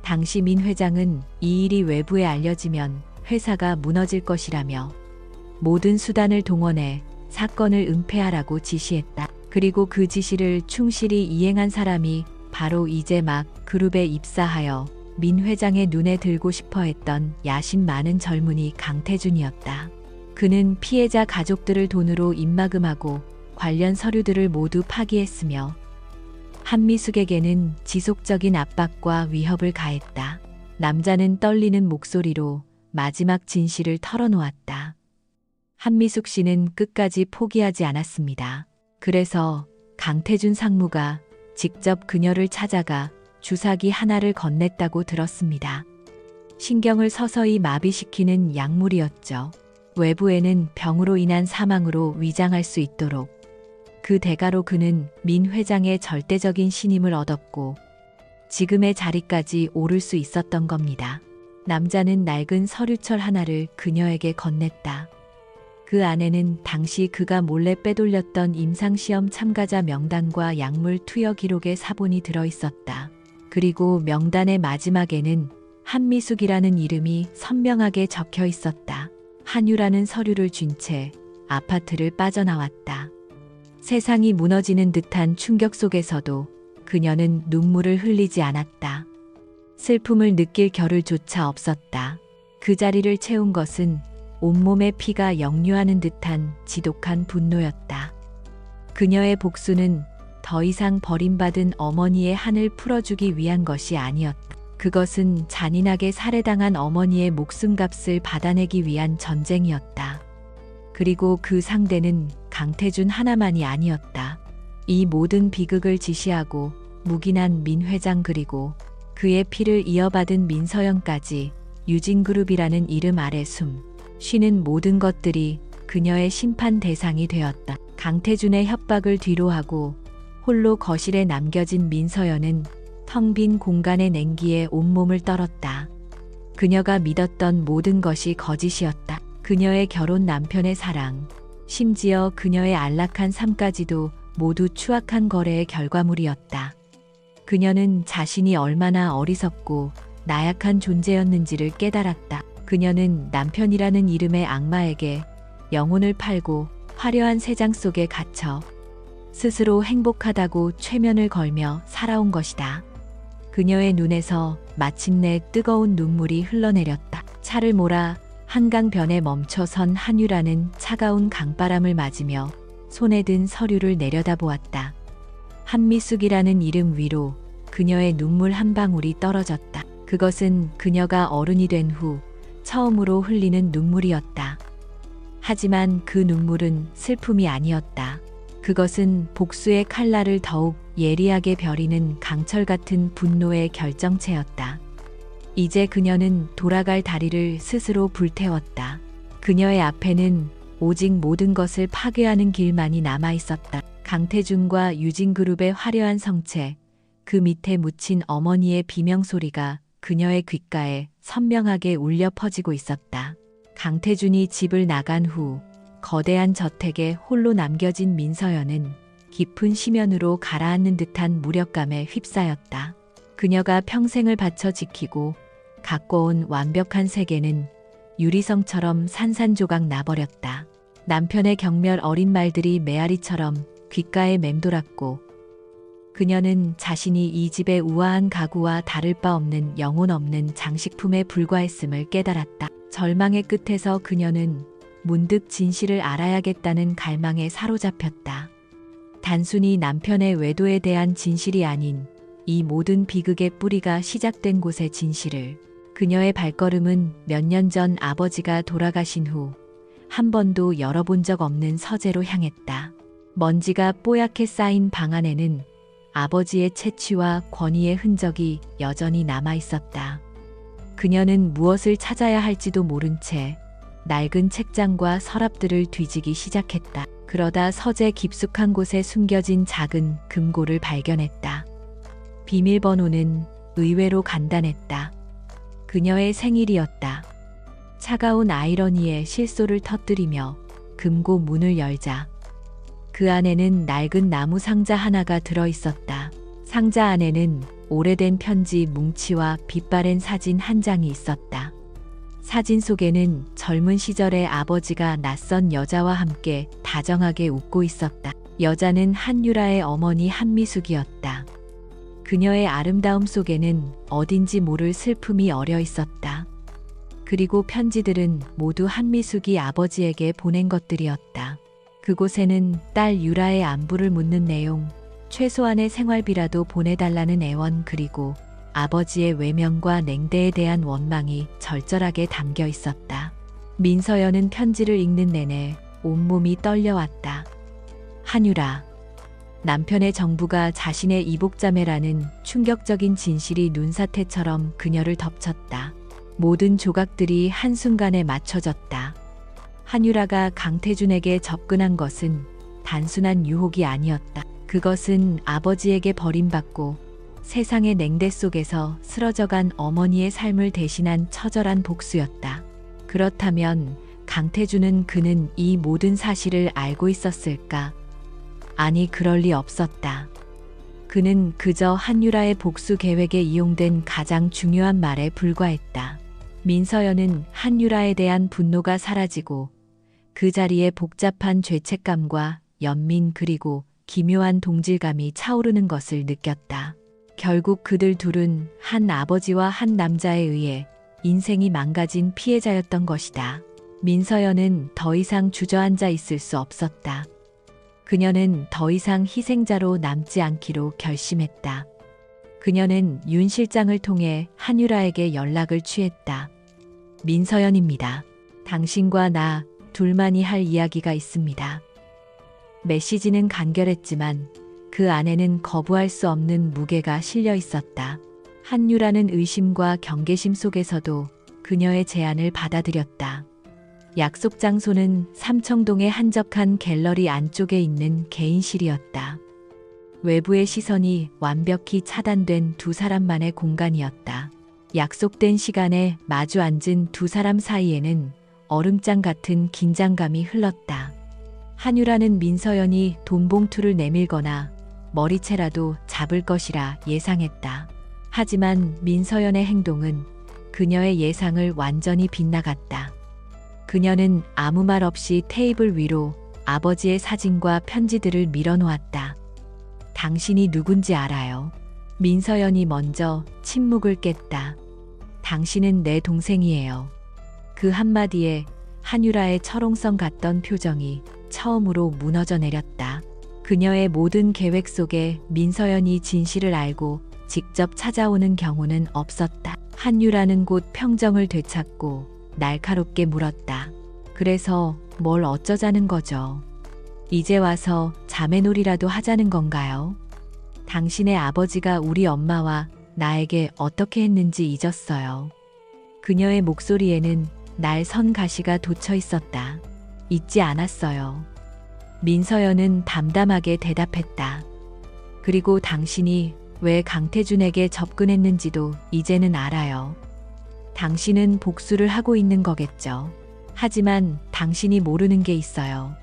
A: 당시 민 회장은 이 일이 외부에 알려지면 회사가 무너질 것이라며 모든 수단을 동원해 사건을 은폐하라고 지시했다. 그리고 그 지시를 충실히 이행한 사람이 바로 이제 막 그룹에 입사하여 민 회장의 눈에 들고 싶어 했던 야심 많은 젊은이 강태준이었다. 그는 피해자 가족들을 돈으로 입막음하고 관련 서류들을 모두 파기했으며 한미숙에게는 지속적인 압박과 위협을 가했다. 남자는 떨리는 목소리로 마지막 진실을 털어놓았다. 한미숙 씨는 끝까지 포기하지 않았습니다. 그래서 강태준 상무가 직접 그녀를 찾아가 주사기 하나를 건넸다고 들었습니다. 신경을 서서히 마비시키는 약물이었죠. 외부에는 병으로 인한 사망으로 위장할 수 있도록. 그 대가로 그는 민 회장의 절대적인 신임을 얻었고 지금의 자리까지 오를 수 있었던 겁니다. 남자는 낡은 서류철 하나를 그녀에게 건넸다. 그 안에는 당시 그가 몰래 빼돌렸던 임상시험 참가자 명단과 약물 투여 기록의 사본이 들어있었다. 그리고 명단의 마지막에는 한미숙이라는 이름이 선명하게 적혀 있었다. 한유라는 서류를 쥔 채 아파트를 빠져나왔다. 세상이 무너지는 듯한 충격 속에서도 그녀는 눈물을 흘리지 않았다. 슬픔을 느낄 겨를조차 없었다. 그 자리를 채운 것은 온몸의 피가 역류하는 듯한 지독한 분노였다. 그녀의 복수는 더 이상 버림받은 어머니의 한을 풀어주기 위한 것이 아니었다. 그것은 잔인하게 살해당한 어머니의 목숨값을 받아내기 위한 전쟁이었다. 그리고 그 상대는 강태준 하나만이 아니었다. 이 모든 비극을 지시하고 묵인한 민 회장 그리고 그의 피를 이어받은 민서연까지 유진그룹이라는 이름 아래 쉬는 모든 것들이 그녀의 심판 대상이 되었다. 강태준의 협박을 뒤로하고 홀로 거실에 남겨진 민서연은 텅 빈 공간의 냉기에 온몸을 떨었다. 그녀가 믿었던 모든 것이 거짓이었다. 그녀의 결혼, 남편의 사랑, 심지어 그녀의 안락한 삶까지도 모두 추악한 거래의 결과물이었다. 그녀는 자신이 얼마나 어리석고 나약한 존재였는지를 깨달았다. 그녀는 남편이라는 이름의 악마에게 영혼을 팔고 화려한 세장 속에 갇혀 스스로 행복하다고 최면을 걸며 살아온 것이다. 그녀의 눈에서 마침내 뜨거운 눈물이 흘러내렸다. 차를 몰아 한강변에 멈춰선 한유라는 차가운 강바람을 맞으며 손에 든 서류를 내려다보았다. 한미숙이라는 이름 위로 그녀의 눈물 한 방울이 떨어졌다. 그것은 그녀가 어른이 된 후 처음으로 흘리는 눈물이었다. 하지만 그 눈물은 슬픔이 아니었다. 그것은 복수의 칼날을 더욱 예리하게 벼리는 강철 같은 분노의 결정체였다. 이제 그녀는 돌아갈 다리를 스스로 불태웠다. 그녀의 앞에는 오직 모든 것을 파괴하는 길만이 남아 있었다. 강태준과 유진그룹의 화려한 성체, 그 밑에 묻힌 어머니의 비명소리가 그녀의 귓가에 선명하게 울려 퍼지고 있었다. 강태준이 집을 나간 후 거대한 저택에 홀로 남겨진 민서연은 깊은 심연으로 가라앉는 듯한 무력감에 휩싸였다. 그녀가 평생을 바쳐 지키고 가꿔온 완벽한 세계는 유리성처럼 산산조각 나버렸다. 남편의 경멸 어린 말들이 메아리처럼 귓가에 맴돌았고 그녀는 자신이 이 집의 우아한 가구와 다를 바 없는 영혼 없는 장식품에 불과했음을 깨달았다. 절망의 끝에서 그녀는 문득 진실을 알아야겠다는 갈망에 사로잡혔다. 단순히 남편의 외도에 대한 진실이 아닌 이 모든 비극의 뿌리가 시작된 곳의 진실을. 그녀의 발걸음은 몇 년 전 아버지가 돌아가신 후 한 번도 열어본 적 없는 서재로 향했다. 먼지가 뽀얗게 쌓인 방 안에는 아버지의 채취와 권위의 흔적이 여전히 남아 있었다. 그녀는 무엇을 찾아야 할지도 모른 채 낡은 책장과 서랍들을 뒤지기 시작했다. 그러다 서재 깊숙한 곳에 숨겨진 작은 금고를 발견했다. 비밀번호는 의외로 간단했다. 그녀의 생일이었다. 차가운 아이러니에 실소를 터뜨리며 금고 문을 열자 그 안에는 낡은 나무 상자 하나가 들어 있었다. 상자 안에는 오래된 편지 뭉치와 빛바랜 사진 한 장이 있었다. 사진 속에는 젊은 시절의 아버지가 낯선 여자와 함께 다정하게 웃고 있었다. 여자는 한유라의 어머니 한미숙이었다. 그녀의 아름다움 속에는 어딘지 모를 슬픔이 어려 있었다. 그리고 편지들은 모두 한미숙이 아버지에게 보낸 것들이었다. 그곳에는 딸 유라의 안부를 묻는 내용, 최소한의 생활비라도 보내달라는 애원 그리고 아버지의 외면과 냉대에 대한 원망이 절절하게 담겨 있었다. 민서연은 편지를 읽는 내내 온몸이 떨려왔다. 한유라. 남편의 정부가 자신의 이복자매라는 충격적인 진실이 눈사태처럼 그녀를 덮쳤다. 모든 조각들이 한순간에 맞춰졌다. 한유라가 강태준에게 접근한 것은 단순한 유혹이 아니었다. 그것은 아버지에게 버림받고 세상의 냉대 속에서 쓰러져간 어머니의 삶을 대신한 처절한 복수였다. 그렇다면 강태준은 그는 이 모든 사실을 알고 있었을까? 아니, 그럴 리 없었다. 그는 그저 한유라의 복수 계획에 이용된 가장 중요한 말에 불과했다. 민서연은 한유라에 대한 분노가 사라지고 그 자리에 복잡한 죄책감과 연민 그리고 기묘한 동질감이 차오르는 것을 느꼈다. 결국 그들 둘은 한 아버지와 한 남자에 의해 인생이 망가진 피해자였던 것이다. 민서연은 더 이상 주저앉아 있을 수 없었다. 그녀는 더 이상 희생자로 남지 않기로 결심했다. 그녀는 윤 실장을 통해 한유라에게 연락을 취했다. 민서연입니다. 당신과 나 둘만이 할 이야기가 있습니다. 메시지는 간결했지만 그 안에는 거부할 수 없는 무게가 실려 있었다. 한유라는 의심과 경계심 속에서도 그녀의 제안을 받아들였다. 약속 장소는 삼청동의 한적한 갤러리 안쪽에 있는 개인실이었다. 외부의 시선이 완벽히 차단된 두 사람만의 공간이었다. 약속된 시간에 마주 앉은 두 사람 사이에는 얼음장 같은 긴장감이 흘렀다. 한유라는 민서연이 돈봉투를 내밀거나 머리채라도 잡을 것이라 예상했다. 하지만 민서연의 행동은 그녀의 예상을 완전히 빗나갔다. 그녀는 아무 말 없이 테이블 위로 아버지의 사진과 편지들을 밀어놓았다. 당신이 누군지 알아요. 민서연이 먼저 침묵을 깼다. 당신은 내 동생이에요. 그 한마디에 한유라의 철옹성 같던 표정이 처음으로 무너져 내렸다. 그녀의 모든 계획 속에 민서연이 진실을 알고 직접 찾아오는 경우는 없었다. 한유라는 곧 평정을 되찾고 날카롭게 물었다. 그래서 뭘 어쩌자는 거죠? 이제 와서 자매놀이라도 하자는 건가요? 당신의 아버지가 우리 엄마와 나에게 어떻게 했는지 잊었어요. 그녀의 목소리에는 날선 가시가 돋쳐 있었다. 잊지 않았어요. 민서연은 담담하게 대답했다. 그리고 당신이 왜 강태준에게 접근했는지도 이제는 알아요. 당신은 복수를 하고 있는 거겠죠. 하지만 당신이 모르는 게 있어요.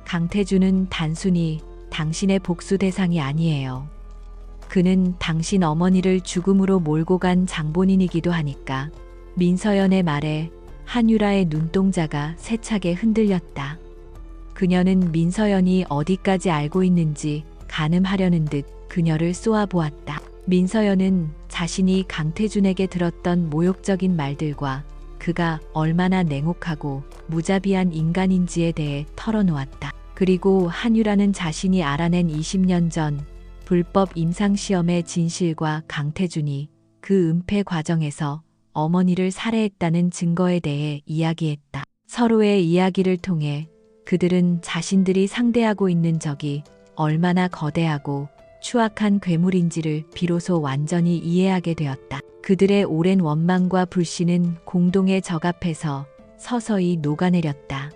A: 강태준은 단순히 당신의 복수 대상이 아니에요. 그는 당신 어머니를 죽음으로 몰고 간 장본인이기도 하니까. 민서연의 말에 한유라의 눈동자가 세차게 흔들렸다. 그녀는 민서연이 어디까지 알고 있는지 가늠하려는 듯 그녀를 쏘아보았다. 민서연은 자신이 강태준에게 들었던 모욕적인 말들과 그가 얼마나 냉혹하고 무자비한 인간인지에 대해 털어놓았다. 그리고 한유라는 자신이 알아낸 20년 전 불법 임상시험의 진실과 강태준이 그 은폐 과정에서 어머니를 살해했다는 증거에 대해 이야기했다. 서로의 이야기를 통해 그들은 자신들이 상대하고 있는 적이 얼마나 거대하고 추악한 괴물인지를 비로소 완전히 이해하게 되었다. 그들의 오랜 원망과 불신은 공동의 적 앞에서 서서히 녹아내렸다.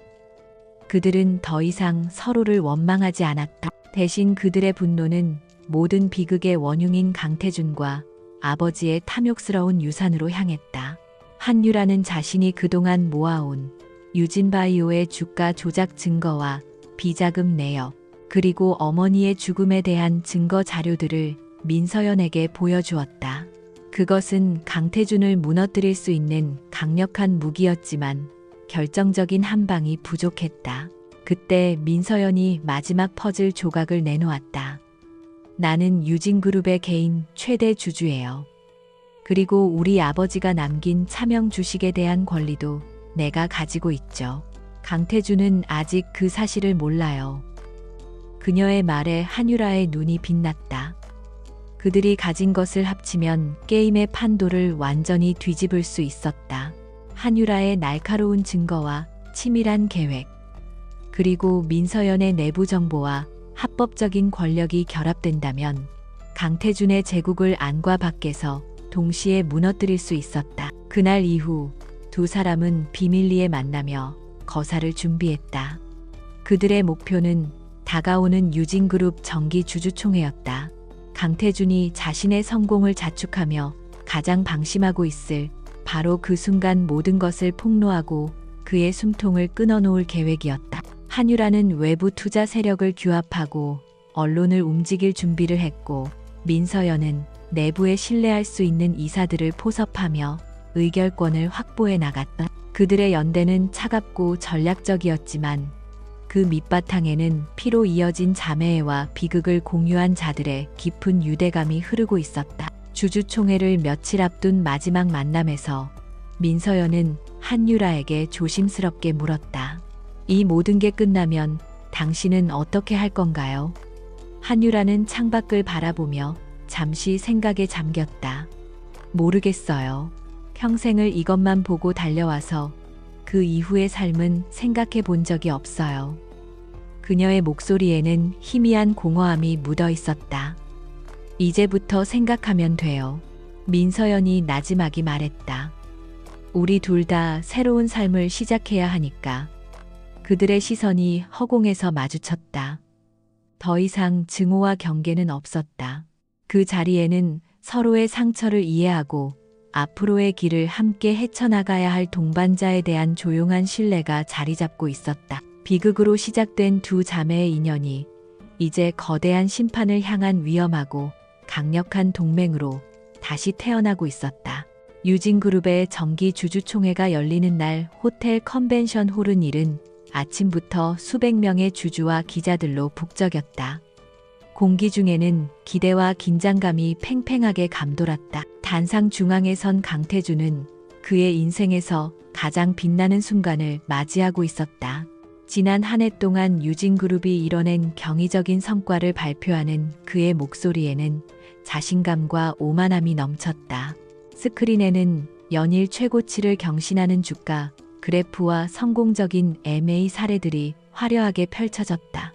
A: 그들은 더 이상 서로를 원망하지 않았다. 대신 그들의 분노는 모든 비극의 원흉인 강태준과 아버지의 탐욕스러운 유산으로 향했다. 한유라는 자신이 그동안 모아온 유진바이오의 주가 조작 증거와 비자금 내역, 그리고 어머니의 죽음에 대한 증거 자료들을 민서연에게 보여주었다. 그것은 강태준을 무너뜨릴 수 있는 강력한 무기였지만 결정적인 한 방이 부족했다. 그때 민서연이 마지막 퍼즐 조각을 내놓았다. 나는 유진그룹의 개인 최대 주주예요. 그리고 우리 아버지가 남긴 차명 주식에 대한 권리도 내가 가지고 있죠. 강태준은 아직 그 사실을 몰라요. 그녀의 말에 한유라의 눈이 빛났다. 그들이 가진 것을 합치면 게임의 판도를 완전히 뒤집을 수 있었다. 한유라의 날카로운 증거와 치밀한 계획, 그리고 민서연의 내부 정보와 합법적인 권력이 결합된다면 강태준의 제국을 안과 밖에서 동시에 무너뜨릴 수 있었다. 그날 이후 두 사람은 비밀리에 만나며 거사를 준비했다. 그들의 목표는 다가오는 유진그룹 정기 주주총회였다. 강태준이 자신의 성공을 자축하며 가장 방심하고 있을 바로 그 순간 모든 것을 폭로하고 그의 숨통을 끊어놓을 계획이었다. 한유라는 외부 투자 세력을 규합하고 언론을 움직일 준비를 했고, 민서연은 내부에 신뢰할 수 있는 이사들을 포섭하며 의결권을 확보해 나갔다. 그들의 연대는 차갑고 전략적이었지만 그 밑바탕에는 피로 이어진 자매애와 비극을 공유한 자들의 깊은 유대감이 흐르고 있었다. 주주총회를 며칠 앞둔 마지막 만남에서 민서연은 한유라에게 조심스럽게 물었다. 이 모든 게 끝나면 당신은 어떻게 할 건가요? 한유라는 창밖을 바라보며 잠시 생각에 잠겼다. 모르겠어요. 평생을 이것만 보고 달려와서 그 이후의 삶은 생각해 본 적이 없어요. 그녀의 목소리에는 희미한 공허함이 묻어 있었다. 이제부터 생각하면 돼요. 민서연이 나지막이 말했다. 우리 둘 다 새로운 삶을 시작해야 하니까. 그들의 시선이 허공에서 마주쳤다. 더 이상 증오와 경계는 없었다. 그 자리에는 서로의 상처를 이해하고 앞으로의 길을 함께 헤쳐나가야 할 동반자에 대한 조용한 신뢰가 자리 잡고 있었다. 비극으로 시작된 두 자매의 인연이 이제 거대한 심판을 향한 위험하고 강력한 동맹으로 다시 태어나고 있었다. 유진그룹의 정기 주주총회가 열리는 날 호텔 컨벤션 홀은 이른 아침부터 수백 명의 주주와 기자들로 북적였다. 공기 중에는 기대와 긴장감이 팽팽하게 감돌았다. 단상 중앙에 선 강태준은 그의 인생에서 가장 빛나는 순간을 맞이하고 있었다. 지난 한 해 동안 유진그룹이 이뤄낸 경이적인 성과를 발표하는 그의 목소리에는 자신감과 오만함이 넘쳤다. 스크린에는 연일 최고치를 경신하는 주가, 그래프와 성공적인 M&A 사례들이 화려하게 펼쳐졌다.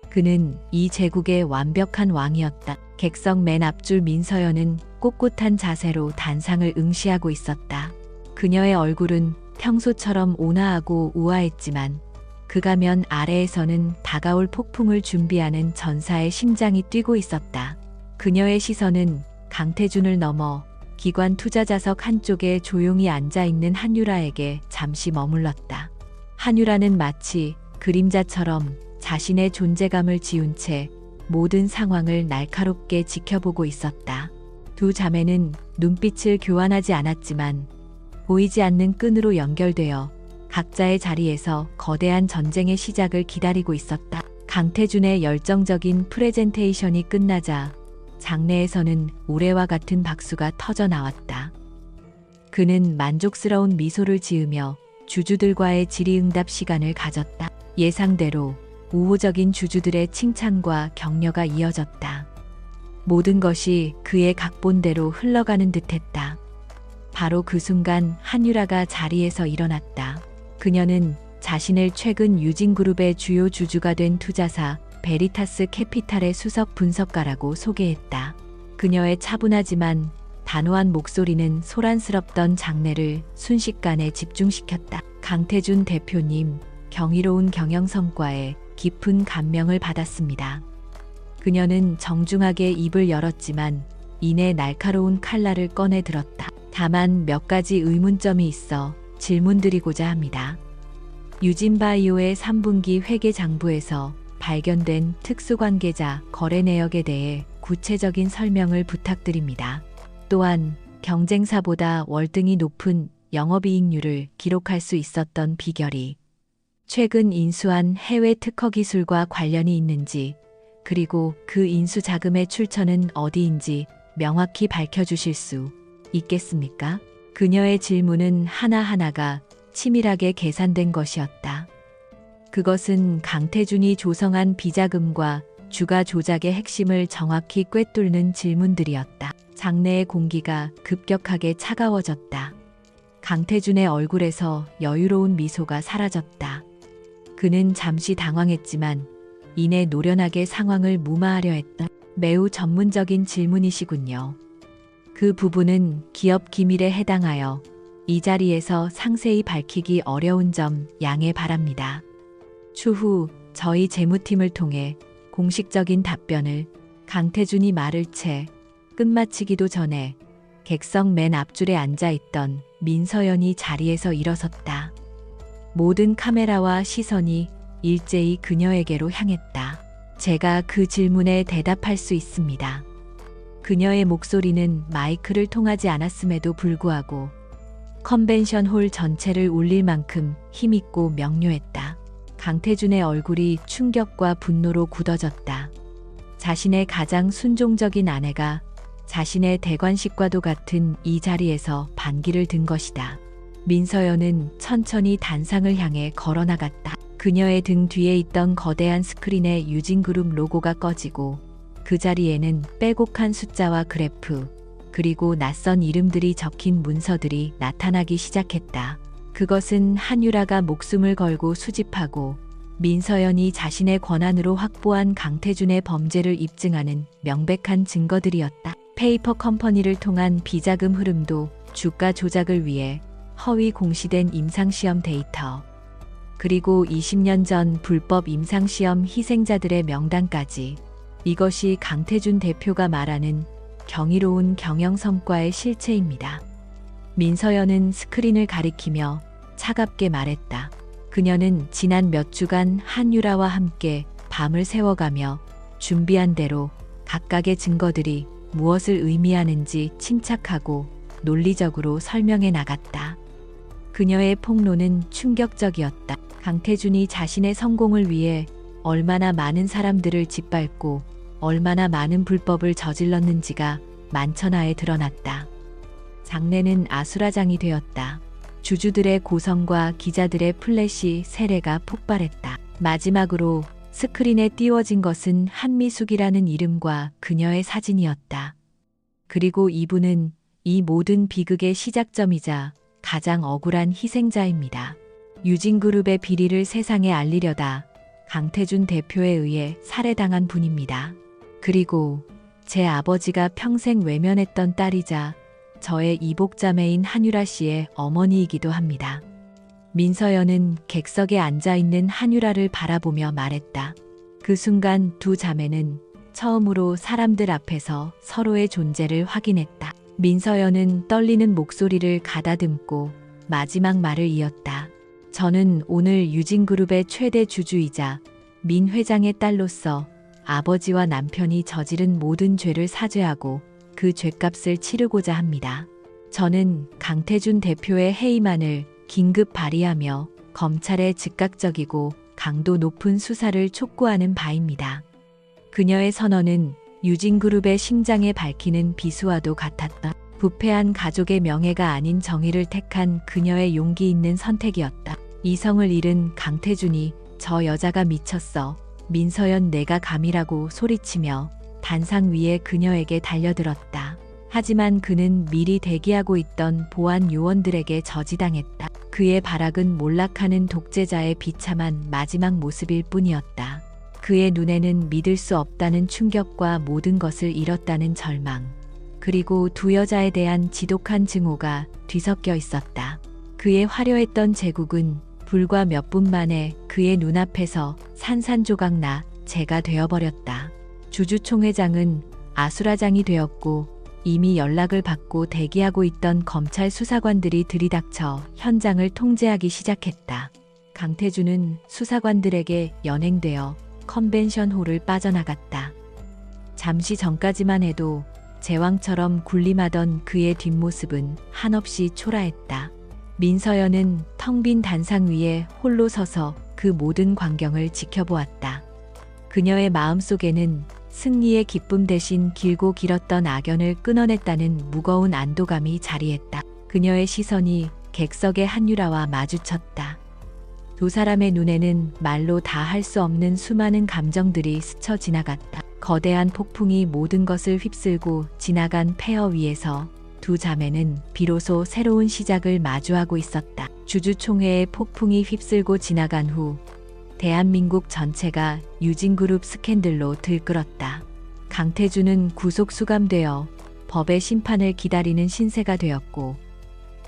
A: 그는 이 제국의 완벽한 왕이었다. 객석 맨 앞줄 민서연은 꼿꼿한 자세로 단상을 응시하고 있었다. 그녀의 얼굴은 평소처럼 온화하고 우아했지만 그 가면 아래에서는 다가올 폭풍을 준비하는 전사의 심장이 뛰고 있었다. 그녀의 시선은 강태준을 넘어 기관 투자자석 한쪽에 조용히 앉아있는 한유라에게 잠시 머물렀다. 한유라는 마치 그림자처럼 자신의 존재감을 지운 채 모든 상황을 날카롭게 지켜보고 있었다. 두 자매는 눈빛을 교환하지 않았지만 보이지 않는 끈으로 연결되어 각자의 자리에서 거대한 전쟁의 시작을 기다리고 있었다. 강태준의 열정적인 프레젠테이션이 끝나자 장내에서는 우레와 같은 박수가 터져 나왔다. 그는 만족스러운 미소를 지으며 주주들과의 질의응답 시간을 가졌다. 예상대로 우호적인 주주들의 칭찬과 격려가 이어졌다. 모든 것이 그의 각본대로 흘러가는 듯했다. 바로 그 순간 한유라가 자리에서 일어났다. 그녀는 자신을 최근 유진그룹의 주요 주주가 된 투자사 베리타스 캐피탈의 수석 분석가라고 소개했다. 그녀의 차분하지만 단호한 목소리는 소란스럽던 장내를 순식간에 집중시켰다. 강태준 대표님, 경이로운 경영 성과에 깊은 감명을 받았습니다. 그녀는 정중하게 입을 열었지만 이내 날카로운 칼날을 꺼내 들었다. 다만 몇 가지 의문점이 있어 질문드리고자 합니다. 유진바이오의 3분기 회계장부에서 발견된 특수관계자 거래 내역에 대해 구체적인 설명을 부탁드립니다. 또한 경쟁사보다 월등히 높은 영업이익률을 기록할 수 있었던 비결이 최근 인수한 해외 특허 기술과 관련이 있는지, 그리고 그 인수 자금의 출처는 어디인지 명확히 밝혀주실 수 있겠습니까? 그녀의 질문은 하나하나가 치밀하게 계산된 것이었다. 그것은 강태준이 조성한 비자금과 주가 조작의 핵심을 정확히 꿰뚫는 질문들이었다. 장내의 공기가 급격하게 차가워졌다. 강태준의 얼굴에서 여유로운 미소가 사라졌다. 그는 잠시 당황했지만 이내 노련하게 상황을 무마하려 했다. 매우 전문적인 질문이시군요. 그 부분은 기업 기밀에 해당하여 이 자리에서 상세히 밝히기 어려운 점 양해 바랍니다. 추후 저희 재무팀을 통해 공식적인 답변을. 강태준이 말을 채 끝마치기도 전에 객석 맨 앞줄에 앉아있던 민서연이 자리에서 일어섰다. 모든 카메라와 시선이 일제히 그녀에게로 향했다. 제가 그 질문에 대답할 수 있습니다. 그녀의 목소리는 마이크를 통하지 않았음에도 불구하고 컨벤션 홀 전체를 울릴 만큼 힘있고 명료했다. 강태준의 얼굴이 충격과 분노로 굳어졌다. 자신의 가장 순종적인 아내가 자신의 대관식과도 같은 이 자리에서 반기를 든 것이다. 민서연은 천천히 단상을 향해 걸어나갔다. 그녀의 등 뒤에 있던 거대한 스크린에 유진그룹 로고가 꺼지고 그 자리에는 빼곡한 숫자와 그래프, 그리고 낯선 이름들이 적힌 문서들이 나타나기 시작했다. 그것은 한유라가 목숨을 걸고 수집하고 민서연이 자신의 권한으로 확보한 강태준의 범죄를 입증하는 명백한 증거들이었다. 페이퍼 컴퍼니를 통한 비자금 흐름도 주가 조작을 위해 허위 공시된 임상시험 데이터, 그리고 20년 전 불법 임상시험 희생자들의 명단까지. 이것이 강태준 대표가 말하는 경이로운 경영 성과의 실체입니다. 민서연은 스크린을 가리키며 차갑게 말했다. 그녀는 지난 몇 주간 한유라와 함께 밤을 새워가며 준비한 대로 각각의 증거들이 무엇을 의미하는지 침착하고 논리적으로 설명해 나갔다. 그녀의 폭로는 충격적이었다. 강태준이 자신의 성공을 위해 얼마나 많은 사람들을 짓밟고 얼마나 많은 불법을 저질렀는지가 만천하에 드러났다. 장내는 아수라장이 되었다. 주주들의 고성과 기자들의 플래시 세례가 폭발했다. 마지막으로 스크린에 띄워진 것은 한미숙이라는 이름과 그녀의 사진이었다. 그리고 이분은 이 모든 비극의 시작점이자 가장 억울한 희생자입니다. 유진그룹의 비리를 세상에 알리려다 강태준 대표에 의해 살해당한 분입니다. 그리고 제 아버지가 평생 외면했던 딸이자 저의 이복자매인 한유라 씨의 어머니이기도 합니다. 민서연은 객석에 앉아있는 한유라를 바라보며 말했다. 그 순간 두 자매는 처음으로 사람들 앞에서 서로의 존재를 확인했다. 민서연은 떨리는 목소리를 가다듬고 마지막 말을 이었다. 저는 오늘 유진그룹의 최대 주주이자 민 회장의 딸로서 아버지와 남편이 저지른 모든 죄를 사죄하고 그 죄값을 치르고자 합니다. 저는 강태준 대표의 해임안을 긴급 발의하며 검찰의 즉각적이고 강도 높은 수사를 촉구하는 바입니다. 그녀의 선언은 유진그룹의 심장에 밝히는 비수와도 같았다. 부패한 가족의 명예가 아닌 정의를 택한 그녀의 용기 있는 선택이었다. 이성을 잃은 강태준이 저 여자가 미쳤어. 민서연 내가 감이라고 소리치며 단상 위에 그녀에게 달려들었다. 하지만 그는 미리 대기하고 있던 보안 요원들에게 저지당했다. 그의 발악은 몰락하는 독재자의 비참한 마지막 모습일 뿐이었다. 그의 눈에는 믿을 수 없다는 충격과 모든 것을 잃었다는 절망, 그리고 두 여자에 대한 지독한 증오가 뒤섞여 있었다. 그의 화려했던 제국은 불과 몇 분 만에 그의 눈앞에서 산산조각 나 재가 되어버렸다. 주주총회장은 아수라장이 되었고 이미 연락을 받고 대기하고 있던 검찰 수사관들이 들이닥쳐 현장을 통제하기 시작했다. 강태준은 수사관들에게 연행되어 컨벤션홀을 빠져나갔다. 잠시 전까지만 해도 제왕처럼 군림하던 그의 뒷모습은 한없이 초라했다. 민서연은 텅 빈 단상 위에 홀로 서서 그 모든 광경을 지켜보았다. 그녀의 마음속에는 승리의 기쁨 대신 길고 길었던 악연을 끊어냈다는 무거운 안도감이 자리했다. 그녀의 시선이 객석의 한유라와 마주쳤다. 두 사람의 눈에는 말로 다 할 수 없는 수많은 감정들이 스쳐 지나갔다. 거대한 폭풍이 모든 것을 휩쓸고 지나간 폐허 위에서 두 자매는 비로소 새로운 시작을 마주하고 있었다. 주주총회의 폭풍이 휩쓸고 지나간 후 대한민국 전체가 유진그룹 스캔들로 들끓었다. 강태준은 구속 수감되어 법의 심판을 기다리는 신세가 되었고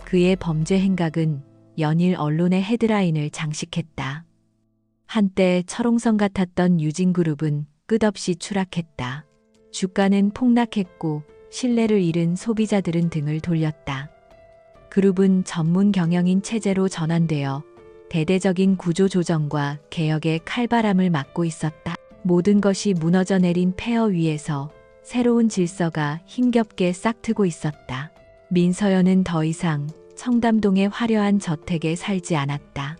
A: 그의 범죄 행각은 연일 언론의 헤드라인을 장식했다. 한때 철옹성 같았던 유진그룹은 끝없이 추락했다. 주가는 폭락했고 신뢰를 잃은 소비자들은 등을 돌렸다. 그룹은 전문 경영인 체제로 전환되어 대대적인 구조 조정과 개혁의 칼바람을 맞고 있었다. 모든 것이 무너져 내린 폐허 위에서 새로운 질서가 힘겹게 싹트고 있었다. 민서연은 더 이상 청담동의 화려한 저택에 살지 않았다.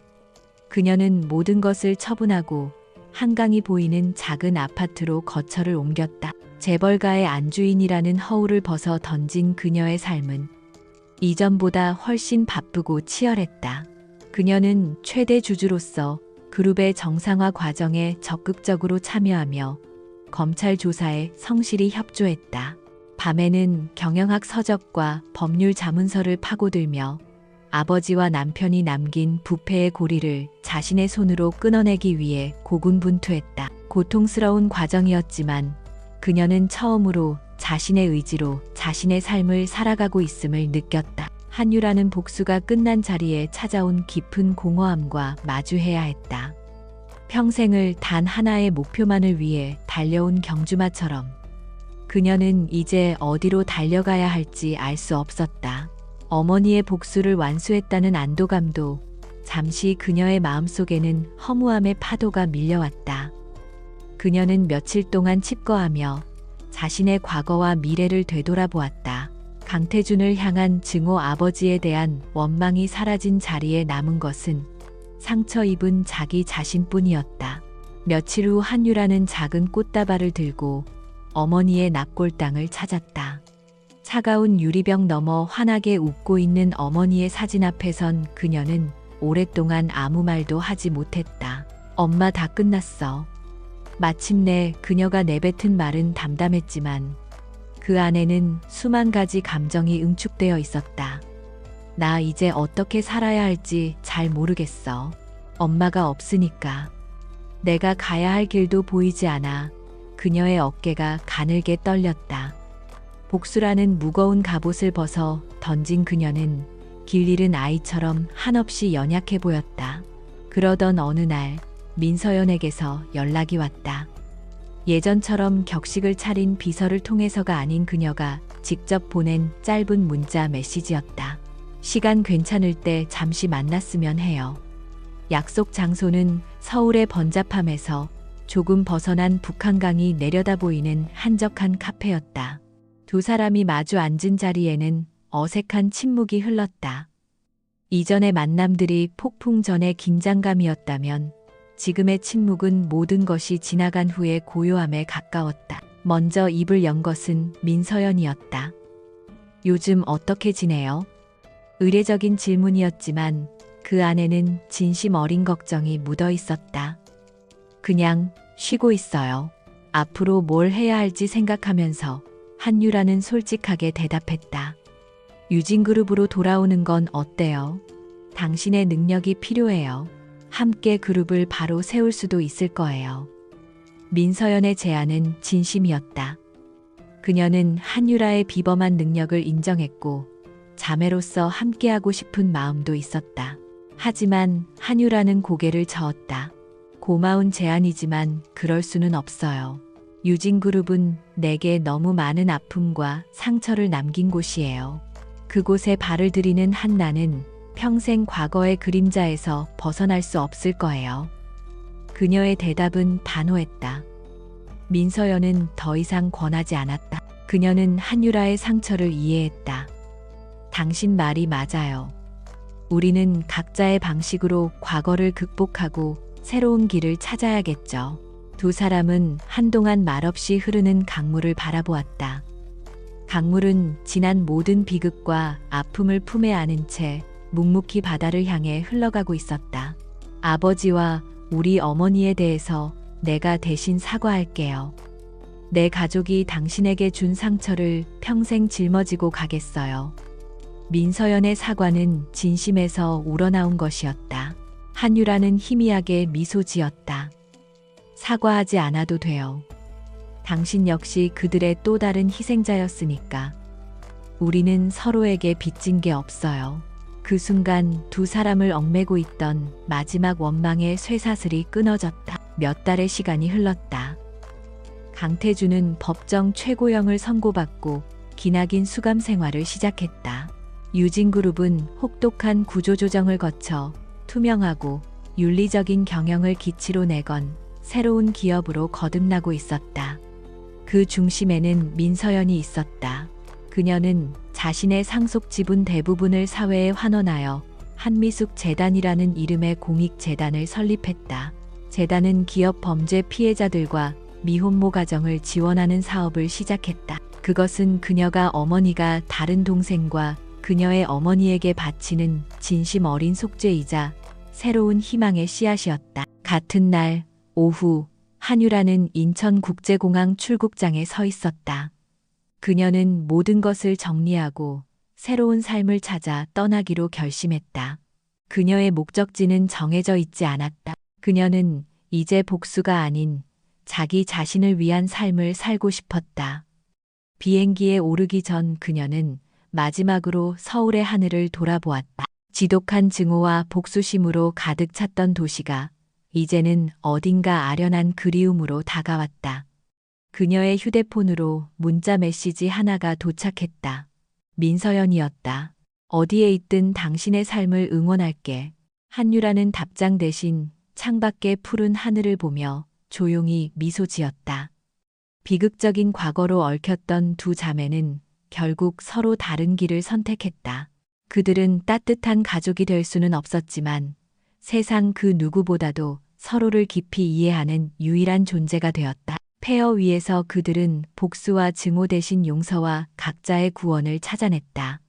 A: 그녀는 모든 것을 처분하고 한강이 보이는 작은 아파트로 거처를 옮겼다. 재벌가의 안주인이라는 허울을 벗어 던진 그녀의 삶은 이전보다 훨씬 바쁘고 치열했다. 그녀는 최대 주주로서 그룹의 정상화 과정에 적극적으로 참여하며 검찰 조사에 성실히 협조했다. 밤에는 경영학 서적과 법률 자문서를 파고들며 아버지와 남편이 남긴 부패의 고리를 자신의 손으로 끊어내기 위해 고군분투했다. 고통스러운 과정이었지만 그녀는 처음으로 자신의 의지로 자신의 삶을 살아가고 있음을 느꼈다. 한유라는 복수가 끝난 자리에 찾아온 깊은 공허함과 마주해야 했다. 평생을 단 하나의 목표만을 위해 달려온 경주마처럼 그녀는 이제 어디로 달려가야 할지 알 수 없었다. 어머니의 복수를 완수했다는 안도감도 잠시 그녀의 마음속에는 허무함의 파도가 밀려왔다. 그녀는 며칠 동안 칩거하며 자신의 과거와 미래를 되돌아보았다. 강태준을 향한 증오 아버지에 대한 원망이 사라진 자리에 남은 것은 상처 입은 자기 자신뿐이었다. 며칠 후 한유라는 작은 꽃다발을 들고 어머니의 납골당을 찾았다. 차가운 유리병 너머 환하게 웃고 있는 어머니의 사진 앞에선 그녀는 오랫동안 아무 말도 하지 못했다. 엄마 다 끝났어. 마침내 그녀가 내뱉은 말은 담담했지만 그 안에는 수만 가지 감정이 응축되어 있었다. 나 이제 어떻게 살아야 할지 잘 모르겠어. 엄마가 없으니까. 내가 가야 할 길도 보이지 않아. 그녀의 어깨가 가늘게 떨렸다. 복수라는 무거운 갑옷을 벗어 던진 그녀는 길 잃은 아이처럼 한없이 연약해 보였다. 그러던 어느 날 민서연에게서 연락이 왔다. 예전처럼 격식을 차린 비서를 통해서가 아닌 그녀가 직접 보낸 짧은 문자 메시지였다. 시간 괜찮을 때 잠시 만났으면 해요. 약속 장소는 서울의 번잡함에서 조금 벗어난 북한강이 내려다 보이는 한적한 카페였다. 두 사람이 마주 앉은 자리에는 어색한 침묵이 흘렀다. 이전의 만남들이 폭풍 전의 긴장감이었다면 지금의 침묵은 모든 것이 지나간 후의 고요함에 가까웠다. 먼저 입을 연 것은 민서연이었다. 요즘 어떻게 지내요? 의례적인 질문이었지만 그 안에는 진심 어린 걱정이 묻어 있었다. 그냥 쉬고 있어요. 앞으로 뭘 해야 할지 생각하면서 한유라는 솔직하게 대답했다. 유진그룹으로 돌아오는 건 어때요? 당신의 능력이 필요해요. 함께 그룹을 바로 세울 수도 있을 거예요. 민서연의 제안은 진심이었다. 그녀는 한유라의 비범한 능력을 인정했고 자매로서 함께하고 싶은 마음도 있었다. 하지만 한유라는 고개를 저었다. 고마운 제안이지만 그럴 수는 없어요. 유진그룹은 내게 너무 많은 아픔과 상처를 남긴 곳이에요. 그곳에 발을 들이는 한 나는 평생 과거의 그림자에서 벗어날 수 없을 거예요. 그녀의 대답은 단호했다. 민서연은 더 이상 권하지 않았다. 그녀는 한유라의 상처를 이해했다. 당신 말이 맞아요. 우리는 각자의 방식으로 과거를 극복하고 새로운 길을 찾아야겠죠. 두 사람은 한동안 말없이 흐르는 강물을 바라보았다. 강물은 지난 모든 비극과 아픔을 품에 안은 채 묵묵히 바다를 향해 흘러가고 있었다. 아버지와 우리 어머니에 대해서 내가 대신 사과할게요. 내 가족이 당신에게 준 상처를 평생 짊어지고 가겠어요. 민서연의 사과는 진심에서 우러나온 것이었다. 한유라는 희미하게 미소 지었다. 사과하지 않아도 돼요. 당신 역시 그들의 또 다른 희생자였으니까. 우리는 서로에게 빚진 게 없어요. 그 순간 두 사람을 얽매고 있던 마지막 원망의 쇠사슬이 끊어졌다. 몇 달의 시간이 흘렀다. 강태주는 법정 최고형을 선고받고 기나긴 수감 생활을 시작했다. 유진그룹은 혹독한 구조조정을 거쳐 투명하고 윤리적인 경영을 기치로 내건 새로운 기업으로 거듭나고 있었다. 그 중심에는 민서연이 있었다. 그녀는 자신의 상속 지분 대부분을 사회에 환원하여 한미숙 재단이라는 이름의 공익재단을 설립했다. 재단은 기업 범죄 피해자들과 미혼모 가정을 지원하는 사업을 시작했다. 그것은 그녀가 어머니가 다른 동생과 그녀의 어머니에게 바치는 진심 어린 속죄이자 새로운 희망의 씨앗이었다. 같은 날 오후 한유라는 인천국제공항 출국장에 서 있었다. 그녀는 모든 것을 정리하고 새로운 삶을 찾아 떠나기로 결심했다. 그녀의 목적지는 정해져 있지 않았다. 그녀는 이제 복수가 아닌 자기 자신을 위한 삶을 살고 싶었다. 비행기에 오르기 전 그녀는 마지막으로 서울의 하늘을 돌아보았다. 지독한 증오와 복수심으로 가득 찼던 도시가 이제는 어딘가 아련한 그리움으로 다가왔다. 그녀의 휴대폰으로 문자 메시지 하나가 도착했다. 민서연이었다. 어디에 있든 당신의 삶을 응원할게. 한유라는 답장 대신 창밖의 푸른 하늘을 보며 조용히 미소 지었다. 비극적인 과거로 얽혔던 두 자매는 결국 서로 다른 길을 선택했다. 그들은 따뜻한 가족이 될 수는 없었지만 세상 그 누구보다도 서로를 깊이 이해하는 유일한 존재가 되었다. 폐허 위에서 그들은 복수와 증오 대신 용서와 각자의 구원을 찾아냈다.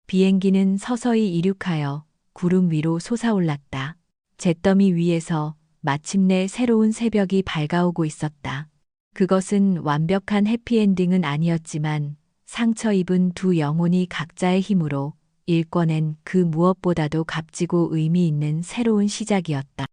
A: 비행기는 서서히 이륙하여 구름 위로 솟아올랐다. 잿더미 위에서 마침내 새로운 새벽이 밝아오고 있었다. 그것은 완벽한 해피엔딩은 아니었지만 상처 입은 두 영혼이 각자의 힘으로 일궈낸 그 무엇보다도 값지고 의미 있는 새로운 시작이었다.